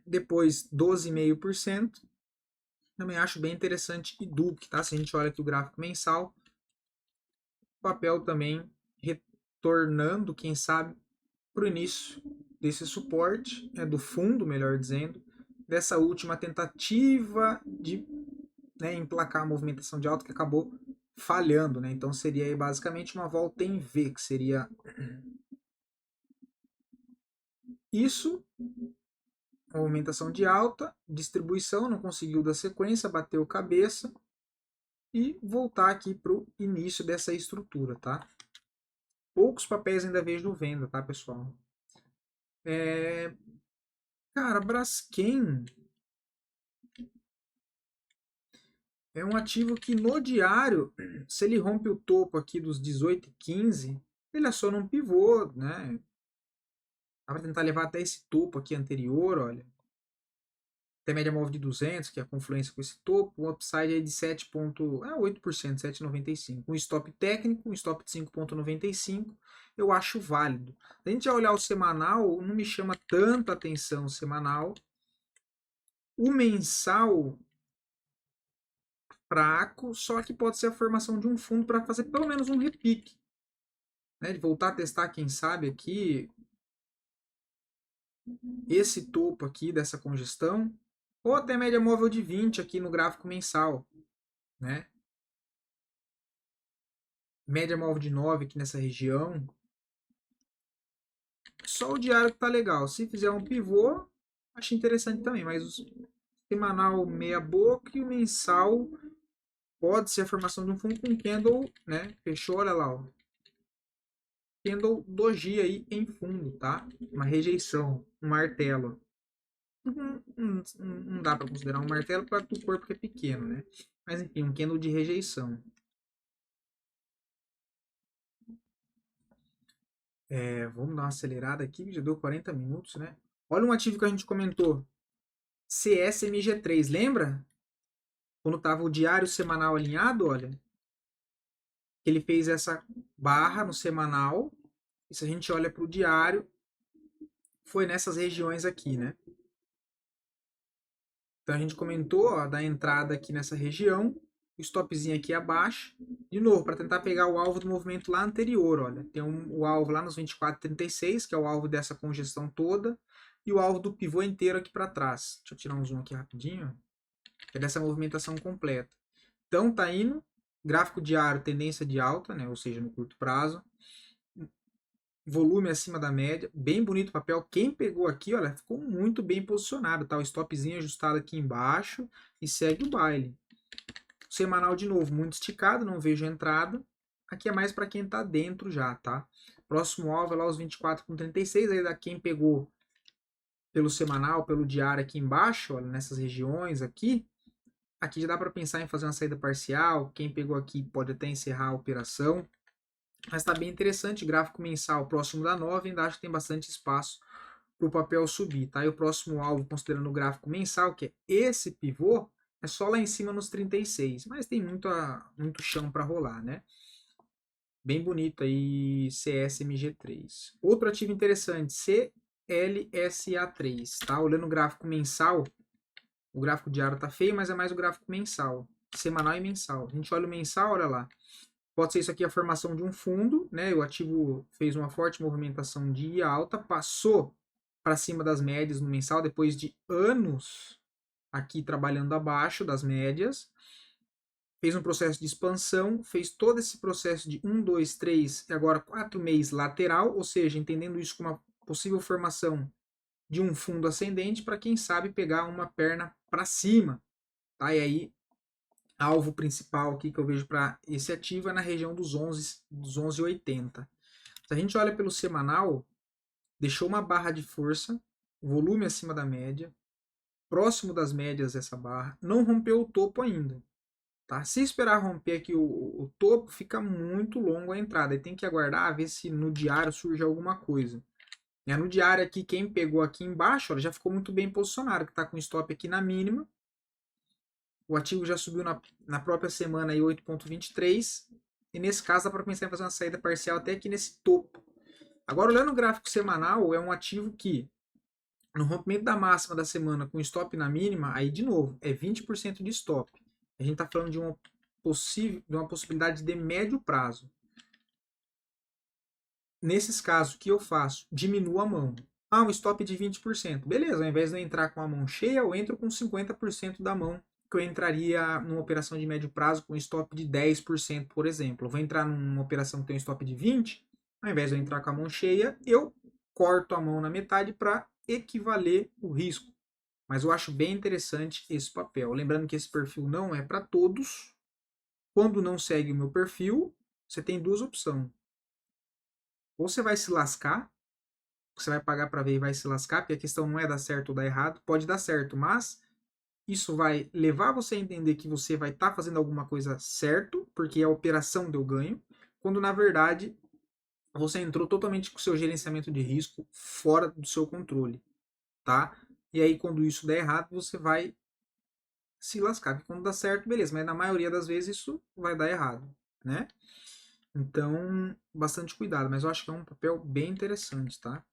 depois 12,5%. Também acho bem interessante e Duque, tá? Se a gente olha aqui o gráfico mensal, o papel também retornando, quem sabe, para o início desse suporte, do fundo, melhor dizendo, dessa última tentativa de, né, emplacar a movimentação de alta que acabou falhando. Né? Então seria aí basicamente uma volta em V, que seria isso, movimentação de alta, distribuição, não conseguiu dar sequência, bateu cabeça e voltar aqui para o início dessa estrutura, tá? Poucos papéis ainda vejo venda, tá, pessoal? Cara, Braskem é um ativo que no diário, se ele rompe o topo aqui dos 18,15, ele aciona um pivô, né? Dá para tentar levar até esse topo aqui anterior, olha. Até média móvel de 200, que é a confluência com esse topo. Um upside aí de 7,8%, 7,95. Um stop técnico, um stop de 5,95, eu acho válido. Se a gente já olhar o semanal, não me chama tanta atenção o semanal. O mensal fraco, só que pode ser a formação de um fundo para fazer pelo menos um repique. Né? De voltar a testar, quem sabe, aqui esse topo aqui dessa congestão, ou até média móvel de 20 aqui no gráfico mensal. Né? Média móvel de 9 aqui nessa região. Só o diário que tá legal. Se fizer um pivô, acho interessante também, mas o semanal meia boca e o mensal pode ser a formação de um fundo com candle, né? Fechou, olha lá, ó. Candle doji aí em fundo, tá? Uma rejeição, um martelo. Não dá para considerar um martelo porque o corpo é pequeno, né? Mas enfim, um candle de rejeição. Vamos dar uma acelerada aqui, já deu 40 minutos, né? Olha um ativo que a gente comentou. CSMG3, lembra? Quando estava o diário semanal alinhado, olha. Ele fez essa barra no semanal. E se a gente olha para o diário, foi nessas regiões aqui, né? Então a gente comentou, ó, da entrada aqui nessa região, o stopzinho aqui abaixo. De novo, para tentar pegar o alvo do movimento lá anterior, olha. Tem o alvo lá nos 24,36, que é o alvo dessa congestão toda. E o alvo do pivô inteiro aqui para trás. Deixa eu tirar um zoom aqui rapidinho. É dessa movimentação completa. Então tá indo, gráfico diário, tendência de alta, né? Ou seja, no curto prazo. Volume acima da média, bem bonito o papel. Quem pegou aqui, olha, ficou muito bem posicionado, tá? O stopzinho ajustado aqui embaixo e segue o baile. O semanal de novo, muito esticado, não vejo entrada. Aqui é mais para quem tá dentro já, tá? Próximo alvo é lá os 24,36, aí da quem pegou pelo semanal, pelo diário aqui embaixo, olha, nessas regiões aqui. Aqui já dá para pensar em fazer uma saída parcial. Quem pegou aqui pode até encerrar a operação. Mas está bem interessante, gráfico mensal próximo da 9, ainda acho que tem bastante espaço para o papel subir. Tá? E o próximo alvo, considerando o gráfico mensal, que é esse pivô, é só lá em cima nos 36. Mas tem muito chão para rolar, né? Bem bonito aí, CSMG3. Outro ativo interessante, CLSA3. Tá? Olhando o gráfico mensal, o gráfico diário tá feio, mas é mais o gráfico mensal. Semanal e mensal. A gente olha o mensal, olha lá. Pode ser isso aqui a formação de um fundo, né? O ativo fez uma forte movimentação de alta, passou para cima das médias no mensal depois de anos aqui trabalhando abaixo das médias. Fez um processo de expansão, fez todo esse processo de 1, 2, 3 e agora 4 meses lateral, ou seja, entendendo isso como uma possível formação de um fundo ascendente para quem sabe pegar uma perna para cima, tá? E aí alvo principal aqui que eu vejo para esse ativo é na região dos 11,80. Se a gente olha pelo semanal, deixou uma barra de força, volume acima da média, próximo das médias essa barra, não rompeu o topo ainda. Tá? Se esperar romper aqui o topo, fica muito longo a entrada. E tem que aguardar, ver se no diário surge alguma coisa. No diário aqui, quem pegou aqui embaixo, ó, já ficou muito bem posicionado, que está com stop aqui na mínima. O ativo já subiu na própria semana aí 8,23. E nesse caso dá para pensar em fazer uma saída parcial até aqui nesse topo. Agora, olhando o gráfico semanal, é um ativo que, no rompimento da máxima da semana com stop na mínima, aí de novo, é 20% de stop. A gente está falando de uma possibilidade de médio prazo. Nesses casos, o que eu faço? Diminuo a mão. Um stop de 20%. Beleza, ao invés de eu entrar com a mão cheia, eu entro com 50% da mão que eu entraria numa operação de médio prazo com stop de 10%, por exemplo. Eu vou entrar numa operação que tem um stop de 20%, ao invés de eu entrar com a mão cheia, eu corto a mão na metade para equivaler o risco. Mas eu acho bem interessante esse papel. Lembrando que esse perfil não é para todos. Quando não segue o meu perfil, você tem duas opções. Ou você vai se lascar, você vai pagar para ver e vai se lascar, porque a questão não é dar certo ou dar errado. Pode dar certo, mas isso vai levar você a entender que você vai estar fazendo alguma coisa certo, porque a operação deu ganho, quando na verdade você entrou totalmente com o seu gerenciamento de risco fora do seu controle, tá? E aí quando isso der errado, você vai se lascar. Porque quando dá certo, beleza, mas na maioria das vezes isso vai dar errado, né? Então, bastante cuidado, mas eu acho que é um papel bem interessante, tá?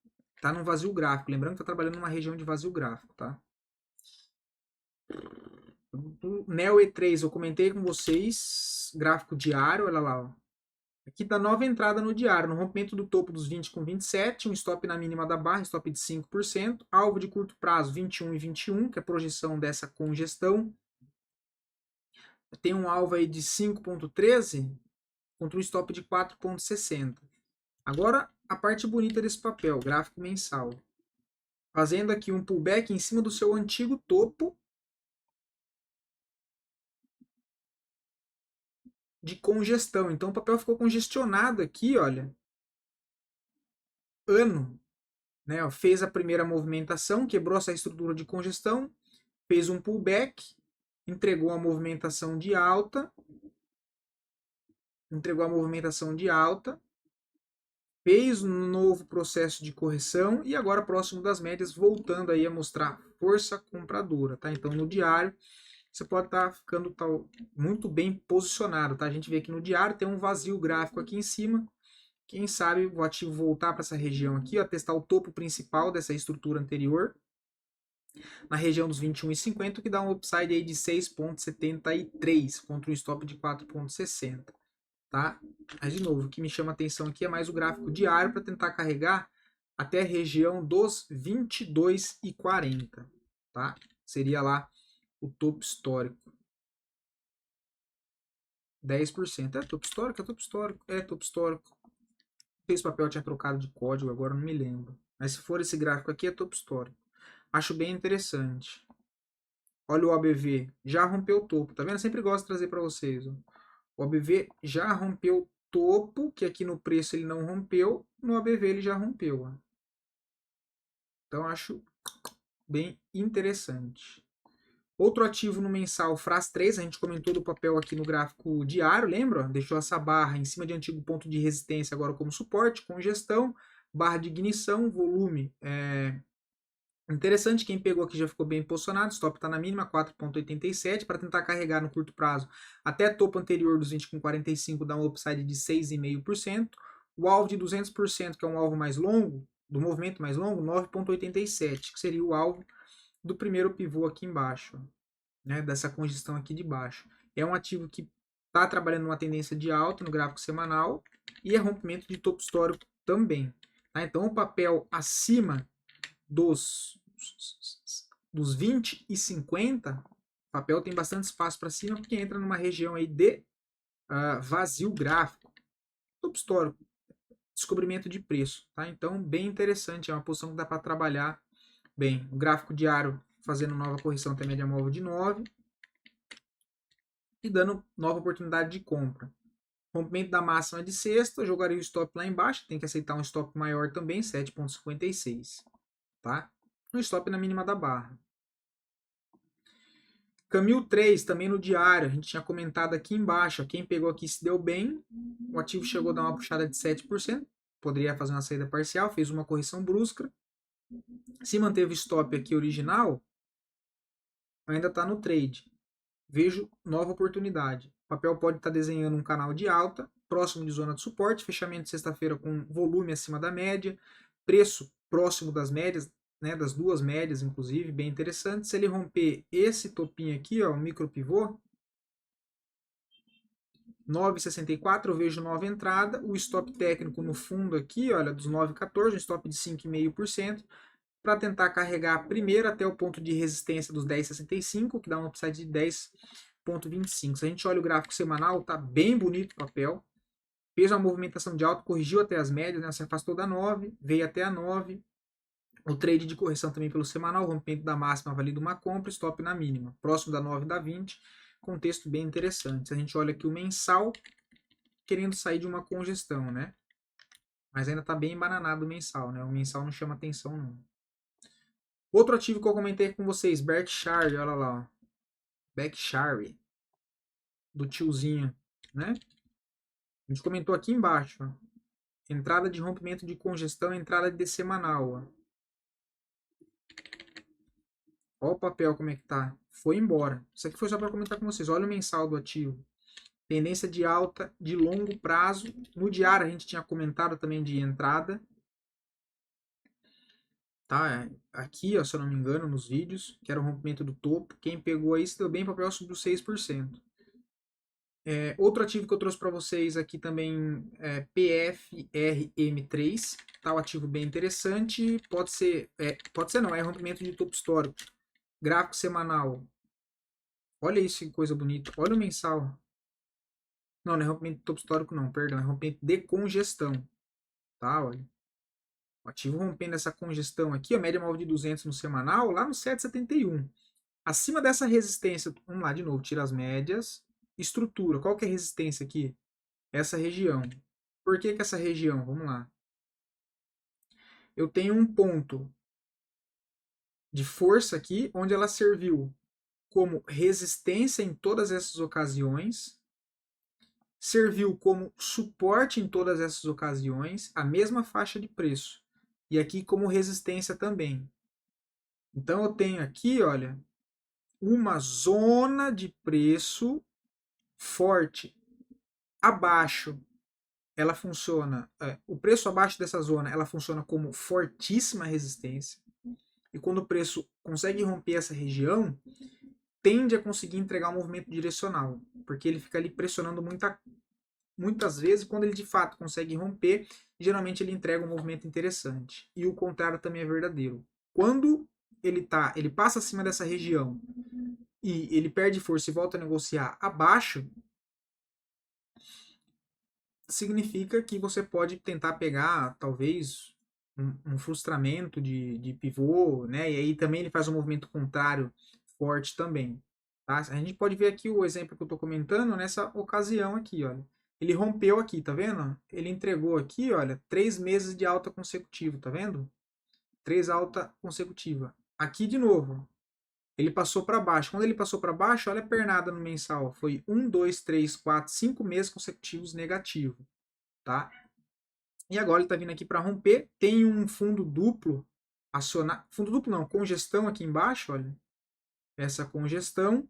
Tá no vazio gráfico, lembrando que tá trabalhando numa região de vazio gráfico, tá? Do Neo E3 eu comentei com vocês, gráfico diário, olha lá, ó. Aqui tá nova entrada no diário, no rompimento do topo dos 20 com 27, um stop na mínima da barra, stop de 5%, alvo de curto prazo 21 e 21, que é a projeção dessa congestão. Tem um alvo aí de 5.13 contra um stop de 4.60. Agora, a parte bonita desse papel, gráfico mensal. Fazendo aqui um pullback em cima do seu antigo topo de congestão. Então, o papel ficou congestionado aqui, olha, ano. Né? Fez a primeira movimentação, quebrou essa estrutura de congestão, fez um pullback, entregou a movimentação de alta, fez um novo processo de correção e agora próximo das médias, voltando aí a mostrar força compradora, tá? Então no diário você pode estar ficando muito bem posicionado, tá? A gente vê que no diário tem um vazio gráfico aqui em cima. Quem sabe o ativo voltar para essa região aqui, ó, testar o topo principal dessa estrutura anterior, na região dos 21,50, que dá um upside aí de 6,73 contra um stop de 4,60. Tá? Mas, de novo, o que me chama a atenção aqui é mais o gráfico diário para tentar carregar até a região dos 22,40. Tá? Seria lá o topo histórico. 10%. É topo histórico? É topo histórico. É topo histórico. Não sei se o papel tinha trocado de código, agora não me lembro. Mas se for esse gráfico aqui, é topo histórico. Acho bem interessante. Olha o ABV, já rompeu o topo, tá vendo? Eu sempre gosto de trazer para vocês. Ó. O ABV já rompeu o topo, que aqui no preço ele não rompeu, no ABV ele já rompeu. Ó. Então acho bem interessante. Outro ativo no mensal, FRAS3, a gente comentou do papel aqui no gráfico diário, lembra? Deixou essa barra em cima de antigo ponto de resistência agora como suporte, congestão, barra de ignição, volume interessante, quem pegou aqui já ficou bem posicionado, stop está na mínima, 4,87, para tentar carregar no curto prazo até topo anterior dos 20,45, dá um upside de 6,5%, o alvo de 200%, que é um alvo mais longo, do movimento mais longo, 9,87, que seria o alvo do primeiro pivô aqui embaixo, né, dessa congestão aqui de baixo. É um ativo que está trabalhando uma tendência de alta no gráfico semanal e é rompimento de topo histórico também. Tá? Então o papel acima dos 20 e 50, o papel tem bastante espaço para cima, porque entra numa região aí de vazio gráfico. Topo histórico, descobrimento de preço. Tá? Então, bem interessante, é uma posição que dá para trabalhar bem. O gráfico diário fazendo nova correção até média móvel de 9 e dando nova oportunidade de compra. Rompimento da máxima de sexta, jogaria o stop lá embaixo, tem que aceitar um stop maior também, 7,56. Tá? Um stop na mínima da barra. Camil 3, também no diário, a gente tinha comentado aqui embaixo, quem pegou aqui se deu bem, o ativo chegou a dar uma puxada de 7%, poderia fazer uma saída parcial, fez uma correção brusca, se manteve o stop aqui original, ainda está no trade, vejo nova oportunidade, o papel pode estar desenhando um canal de alta, próximo de zona de suporte, fechamento de sexta-feira com volume acima da média, preço próximo das médias, né, das duas médias, inclusive, bem interessante. Se ele romper esse topinho aqui, ó, o micro pivô, 9,64, eu vejo nova entrada. O stop técnico no fundo aqui, olha, dos 9,14, um stop de 5,5%, para tentar carregar primeiro até o ponto de resistência dos 10,65, que dá um upside de 10,25. Se a gente olha o gráfico semanal, tá bem bonito o papel. Fez uma movimentação de alta, corrigiu até as médias, né, se afastou da 9, veio até a 9. O trade de correção também pelo semanal, rompimento da máxima valida uma compra, stop na mínima, próximo da 9 da 20, contexto bem interessante. Se a gente olha aqui o mensal, querendo sair de uma congestão, né? Mas ainda está bem embananado o mensal, né? O mensal não chama atenção, não. Outro ativo que eu comentei com vocês, Berkshire, olha lá, ó. Berkshire, do tiozinho, né? A gente comentou aqui embaixo, ó. Entrada de rompimento de congestão, entrada de semanal, ó. Olha o papel como é que tá. Foi embora. Isso aqui foi só para comentar com vocês. Olha o mensal do ativo. Tendência de alta de longo prazo. No diário a gente tinha comentado também de entrada. tá? Aqui, ó, se eu não me engano, nos vídeos, que era o rompimento do topo. Quem pegou aí se deu bem, papel subiu 6%. Outro ativo que eu trouxe para vocês aqui também é PFRM3, tá? Um ativo bem interessante. Pode ser não, é rompimento de topo histórico. Gráfico semanal. Olha isso, que coisa bonita. Olha o mensal. Não, não é rompimento de topo histórico não, perdão, é rompimento de congestão, tá? Olha. O ativo rompendo essa congestão aqui, a média móvel de 200 no semanal, lá no 7,71. Acima dessa resistência, vamos lá de novo, tira as médias. Estrutura, qual que é a resistência aqui? Essa região. Por que que essa região? Vamos lá. Eu tenho um ponto de força aqui, onde ela serviu como resistência em todas essas ocasiões, serviu como suporte em todas essas ocasiões, a mesma faixa de preço. E aqui como resistência também. Então eu tenho aqui, olha, uma zona de preço forte. Abaixo, ela funciona, o preço abaixo dessa zona, ela funciona como fortíssima resistência. E quando o preço consegue romper essa região, tende a conseguir entregar um movimento direcional, porque ele fica ali pressionando muitas vezes, quando ele de fato consegue romper, geralmente ele entrega um movimento interessante. E o contrário também é verdadeiro. Quando ele passa acima dessa região e ele perde força e volta a negociar abaixo, significa que você pode tentar pegar, talvez, um frustramento de pivô, né? E aí também ele faz um movimento contrário forte também. Tá? A gente pode ver aqui o exemplo que eu estou comentando nessa ocasião aqui, olha. Ele rompeu aqui, tá vendo? Ele entregou aqui, olha, 3 meses de alta consecutiva, tá vendo? 3 alta consecutiva. Aqui de novo, ele passou para baixo. Quando ele passou para baixo, olha a pernada no mensal. Foi 1, 2, 3, 4, 5 meses consecutivos negativo, tá? E agora ele está vindo aqui para romper. Tem um fundo duplo acionado. Fundo duplo não, congestão aqui embaixo, olha. Essa congestão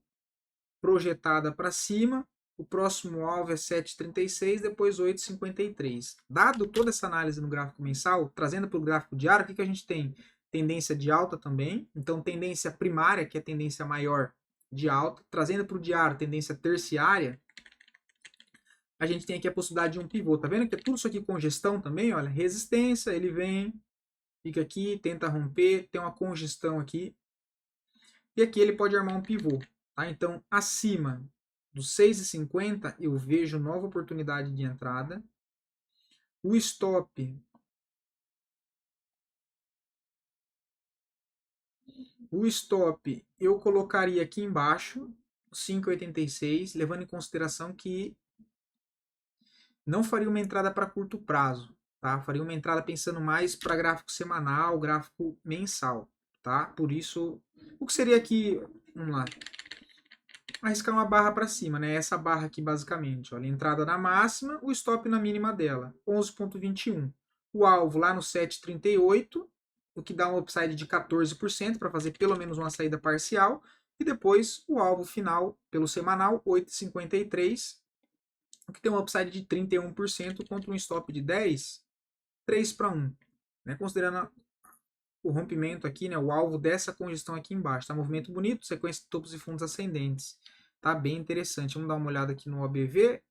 projetada para cima. O próximo alvo é 7,36, depois 8,53. Dado toda essa análise no gráfico mensal, trazendo para o gráfico diário, o que, que a gente tem? Tendência de alta também. Então, tendência primária, que é a tendência maior de alta. Trazendo para o diário, tendência terciária, a gente tem aqui a possibilidade de um pivô. Tá vendo que é tudo isso aqui congestão também? Olha, resistência, ele vem, fica aqui, tenta romper, tem uma congestão aqui. E aqui ele pode armar um pivô. Tá? Então, acima dos 6,50 eu vejo nova oportunidade de entrada. O stop eu colocaria aqui embaixo, 5,86, levando em consideração que não faria uma entrada para curto prazo, tá? Faria uma entrada pensando mais para gráfico semanal, gráfico mensal, tá? Por isso, o que seria aqui, vamos lá, arriscar uma barra para cima, né? Essa barra aqui basicamente, olha, entrada na máxima, o stop na mínima dela, 11,21. O alvo lá no 7,38, o que dá um upside de 14% para fazer pelo menos uma saída parcial, e depois o alvo final pelo semanal, 8,53, o que tem um upside de 31% contra um stop de 10, 3-1, né? Considerando o rompimento aqui, né, o alvo dessa congestão aqui embaixo. Tá? Movimento bonito, sequência de topos e fundos ascendentes. Tá bem interessante. Vamos dar uma olhada aqui no OBV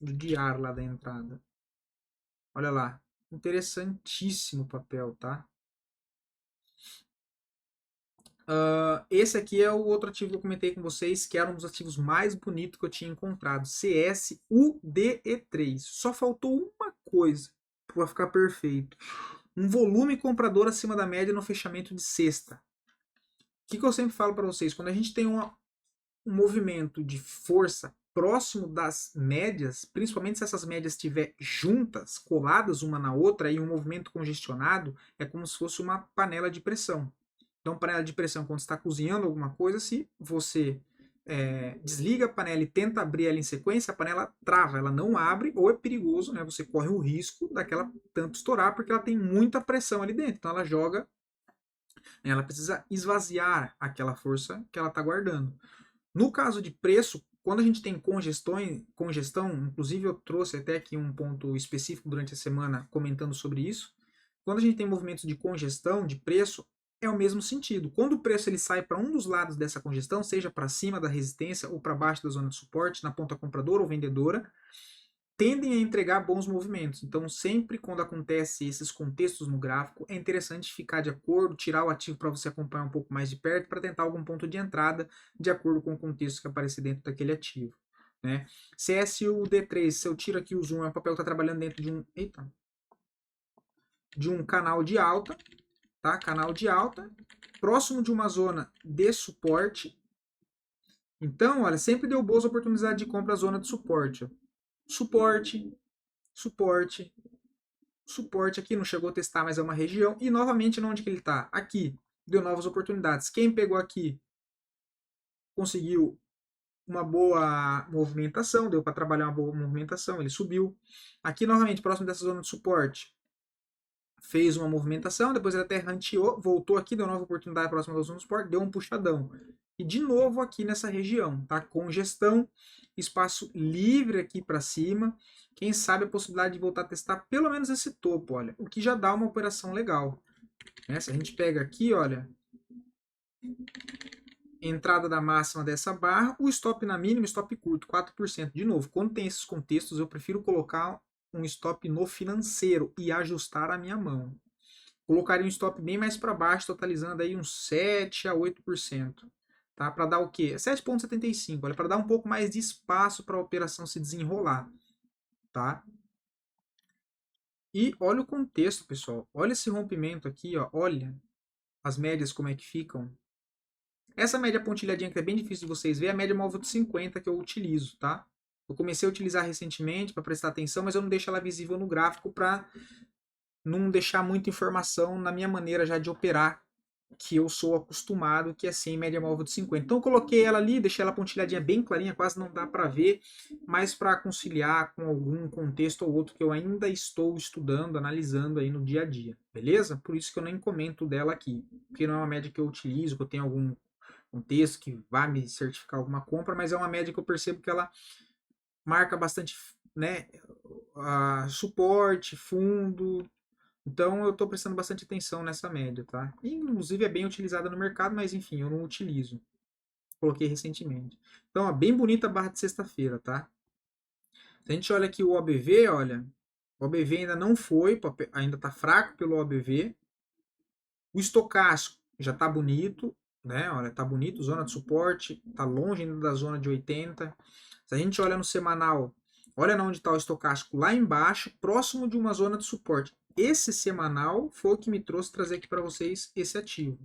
do diário lá da entrada. Olha lá. Interessantíssimo o papel, tá? Esse aqui é o outro ativo que eu comentei com vocês, que era um dos ativos mais bonitos que eu tinha encontrado. CSUDE3. Só faltou uma coisa para ficar perfeito. Um volume comprador acima da média no fechamento de sexta. O que eu sempre falo para vocês? Quando a gente tem um movimento de força próximo das médias, principalmente se essas médias estiver juntas, coladas uma na outra, e um movimento congestionado, é como se fosse uma panela de pressão. Então, panela de pressão, quando você está cozinhando alguma coisa, se você desliga a panela e tenta abrir ela em sequência, a panela trava, ela não abre, ou é perigoso, né? Você corre o risco daquela tampa estourar, porque ela tem muita pressão ali dentro. Então, ela precisa esvaziar aquela força que ela está guardando. No caso de preço, quando a gente tem congestão, inclusive eu trouxe até aqui um ponto específico durante a semana comentando sobre isso, quando a gente tem movimentos de congestão de preço, é o mesmo sentido. Quando o preço ele sai para um dos lados dessa congestão, seja para cima da resistência ou para baixo da zona de suporte, na ponta compradora ou vendedora, tendem a entregar bons movimentos. Então, sempre quando acontece esses contextos no gráfico, é interessante ficar de acordo, tirar o ativo para você acompanhar um pouco mais de perto, para tentar algum ponto de entrada de acordo com o contexto que aparecer dentro daquele ativo. Né? CSUD3, se eu tiro aqui o zoom, é um papel que está trabalhando dentro de um canal de alta, tá? Canal de alta, próximo de uma zona de suporte. Então, olha, sempre deu boas oportunidades de compra à zona de suporte. Ó. Suporte, suporte, suporte aqui, não chegou a testar, mas é uma região. E novamente, onde que ele está? Aqui, deu novas oportunidades. Quem pegou aqui conseguiu uma boa movimentação, deu para trabalhar uma boa movimentação, ele subiu. Aqui, novamente, próximo dessa zona de suporte, fez uma movimentação, depois ele até ranteou, voltou aqui, deu nova oportunidade próxima da zona de suporte, deu um puxadão. E de novo aqui nessa região, tá? Congestão, espaço livre aqui para cima. Quem sabe a possibilidade de voltar a testar pelo menos esse topo, olha, o que já dá uma operação legal. Né? Se a gente pega aqui, olha, entrada da máxima dessa barra, o stop na mínima, stop curto, 4%. De novo, quando tem esses contextos, eu prefiro colocar um stop no financeiro e ajustar a minha mão. Colocaria um stop bem mais para baixo, totalizando aí uns 7 a 8%. Tá? Para dar o quê? 7,75. Olha, para dar um pouco mais de espaço para a operação se desenrolar. Tá? E olha o contexto, pessoal. Olha esse rompimento aqui, ó. Olha as médias como é que ficam. Essa média pontilhadinha que é bem difícil de vocês verem é a média móvel de 50 que eu utilizo, tá? Eu comecei a utilizar recentemente para prestar atenção, mas eu não deixo ela visível no gráfico para não deixar muita informação na minha maneira já de operar, que eu sou acostumado, que é sem média móvel de 50. Então eu coloquei ela ali, deixei ela pontilhadinha bem clarinha, quase não dá para ver, mas para conciliar com algum contexto ou outro que eu ainda estou estudando, analisando aí no dia a dia, beleza? Por isso que eu nem comento dela aqui, porque não é uma média que eu utilizo, que eu tenho algum contexto que vai me certificar alguma compra, mas é uma média que eu percebo que ela marca bastante, né, suporte, fundo. Então eu estou prestando bastante atenção nessa média, tá? Inclusive é bem utilizada no mercado, mas enfim, eu não utilizo. Coloquei recentemente. Então, ó, bem bonita a barra de sexta-feira, tá? Se a gente olha aqui o OBV, olha, o OBV ainda não foi, ainda está fraco pelo OBV. O estocástico já está bonito, né? Olha, tá bonito, zona de suporte, tá longe ainda da zona de 80. Se a gente olha no semanal, olha onde está o estocástico lá embaixo, próximo de uma zona de suporte. Esse semanal foi o que me trouxe trazer aqui para vocês esse ativo.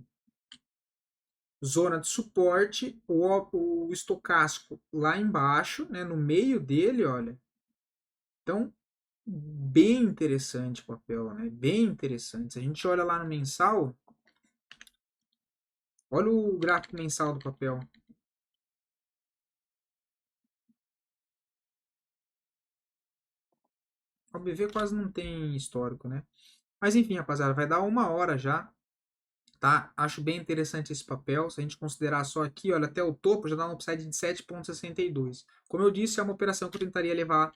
Zona de suporte, o estocástico lá embaixo, né, no meio dele, olha. Então, bem interessante o papel, né? Bem interessante. Se a gente olha lá no mensal, olha o gráfico mensal do papel. O BV quase não tem histórico, né? Mas enfim, rapaziada, vai dar 1 hora já, tá? Acho bem interessante esse papel. Se a gente considerar só aqui, olha, até o topo já dá um upside de 7,62. Como eu disse, é uma operação que eu tentaria levar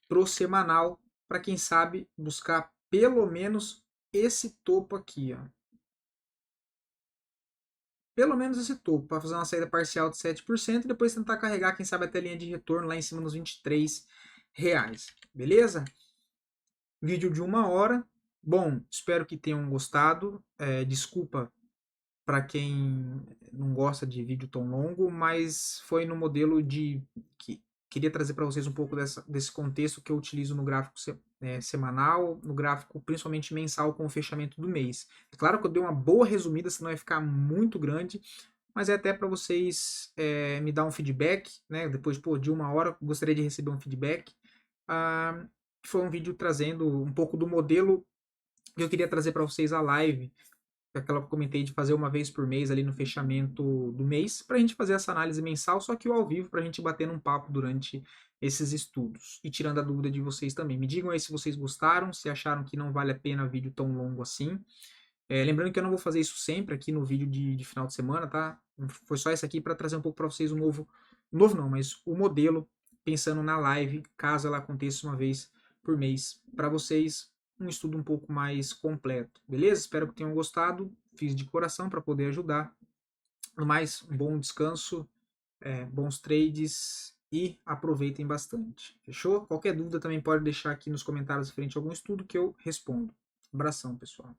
pro semanal, para quem sabe buscar pelo menos esse topo aqui, ó. Pelo menos esse topo, para fazer uma saída parcial de 7% e depois tentar carregar, quem sabe, até a linha de retorno lá em cima dos R$ 23. Beleza? Vídeo de 1 hora. Bom, espero que tenham gostado. Desculpa para quem não gosta de vídeo tão longo, mas foi no modelo de que queria trazer para vocês um pouco desse contexto que eu utilizo no gráfico semanal, no gráfico principalmente mensal com o fechamento do mês. É claro que eu dei uma boa resumida, senão vai ficar muito grande, mas é até para vocês me dar um feedback, né? Depois de 1 hora, gostaria de receber um feedback. Foi um vídeo trazendo um pouco do modelo que eu queria trazer para vocês a live, aquela que eu comentei de fazer uma vez por mês ali no fechamento do mês, para a gente fazer essa análise mensal, só que o ao vivo, para a gente bater num papo durante esses estudos e tirando a dúvida de vocês também. Me digam aí se vocês gostaram, se acharam que não vale a pena vídeo tão longo assim. Lembrando que eu não vou fazer isso sempre aqui no vídeo de final de semana, tá? Foi só esse aqui para trazer um pouco para vocês o novo não, mas o modelo, pensando na live, caso ela aconteça uma vez por mês para vocês. um estudo um pouco mais completo, beleza? Espero que tenham gostado, fiz de coração para poder ajudar. No mais, um bom descanso, bons trades e aproveitem bastante, fechou? Qualquer dúvida também pode deixar aqui nos comentários frente a algum estudo que eu respondo. Abração, pessoal.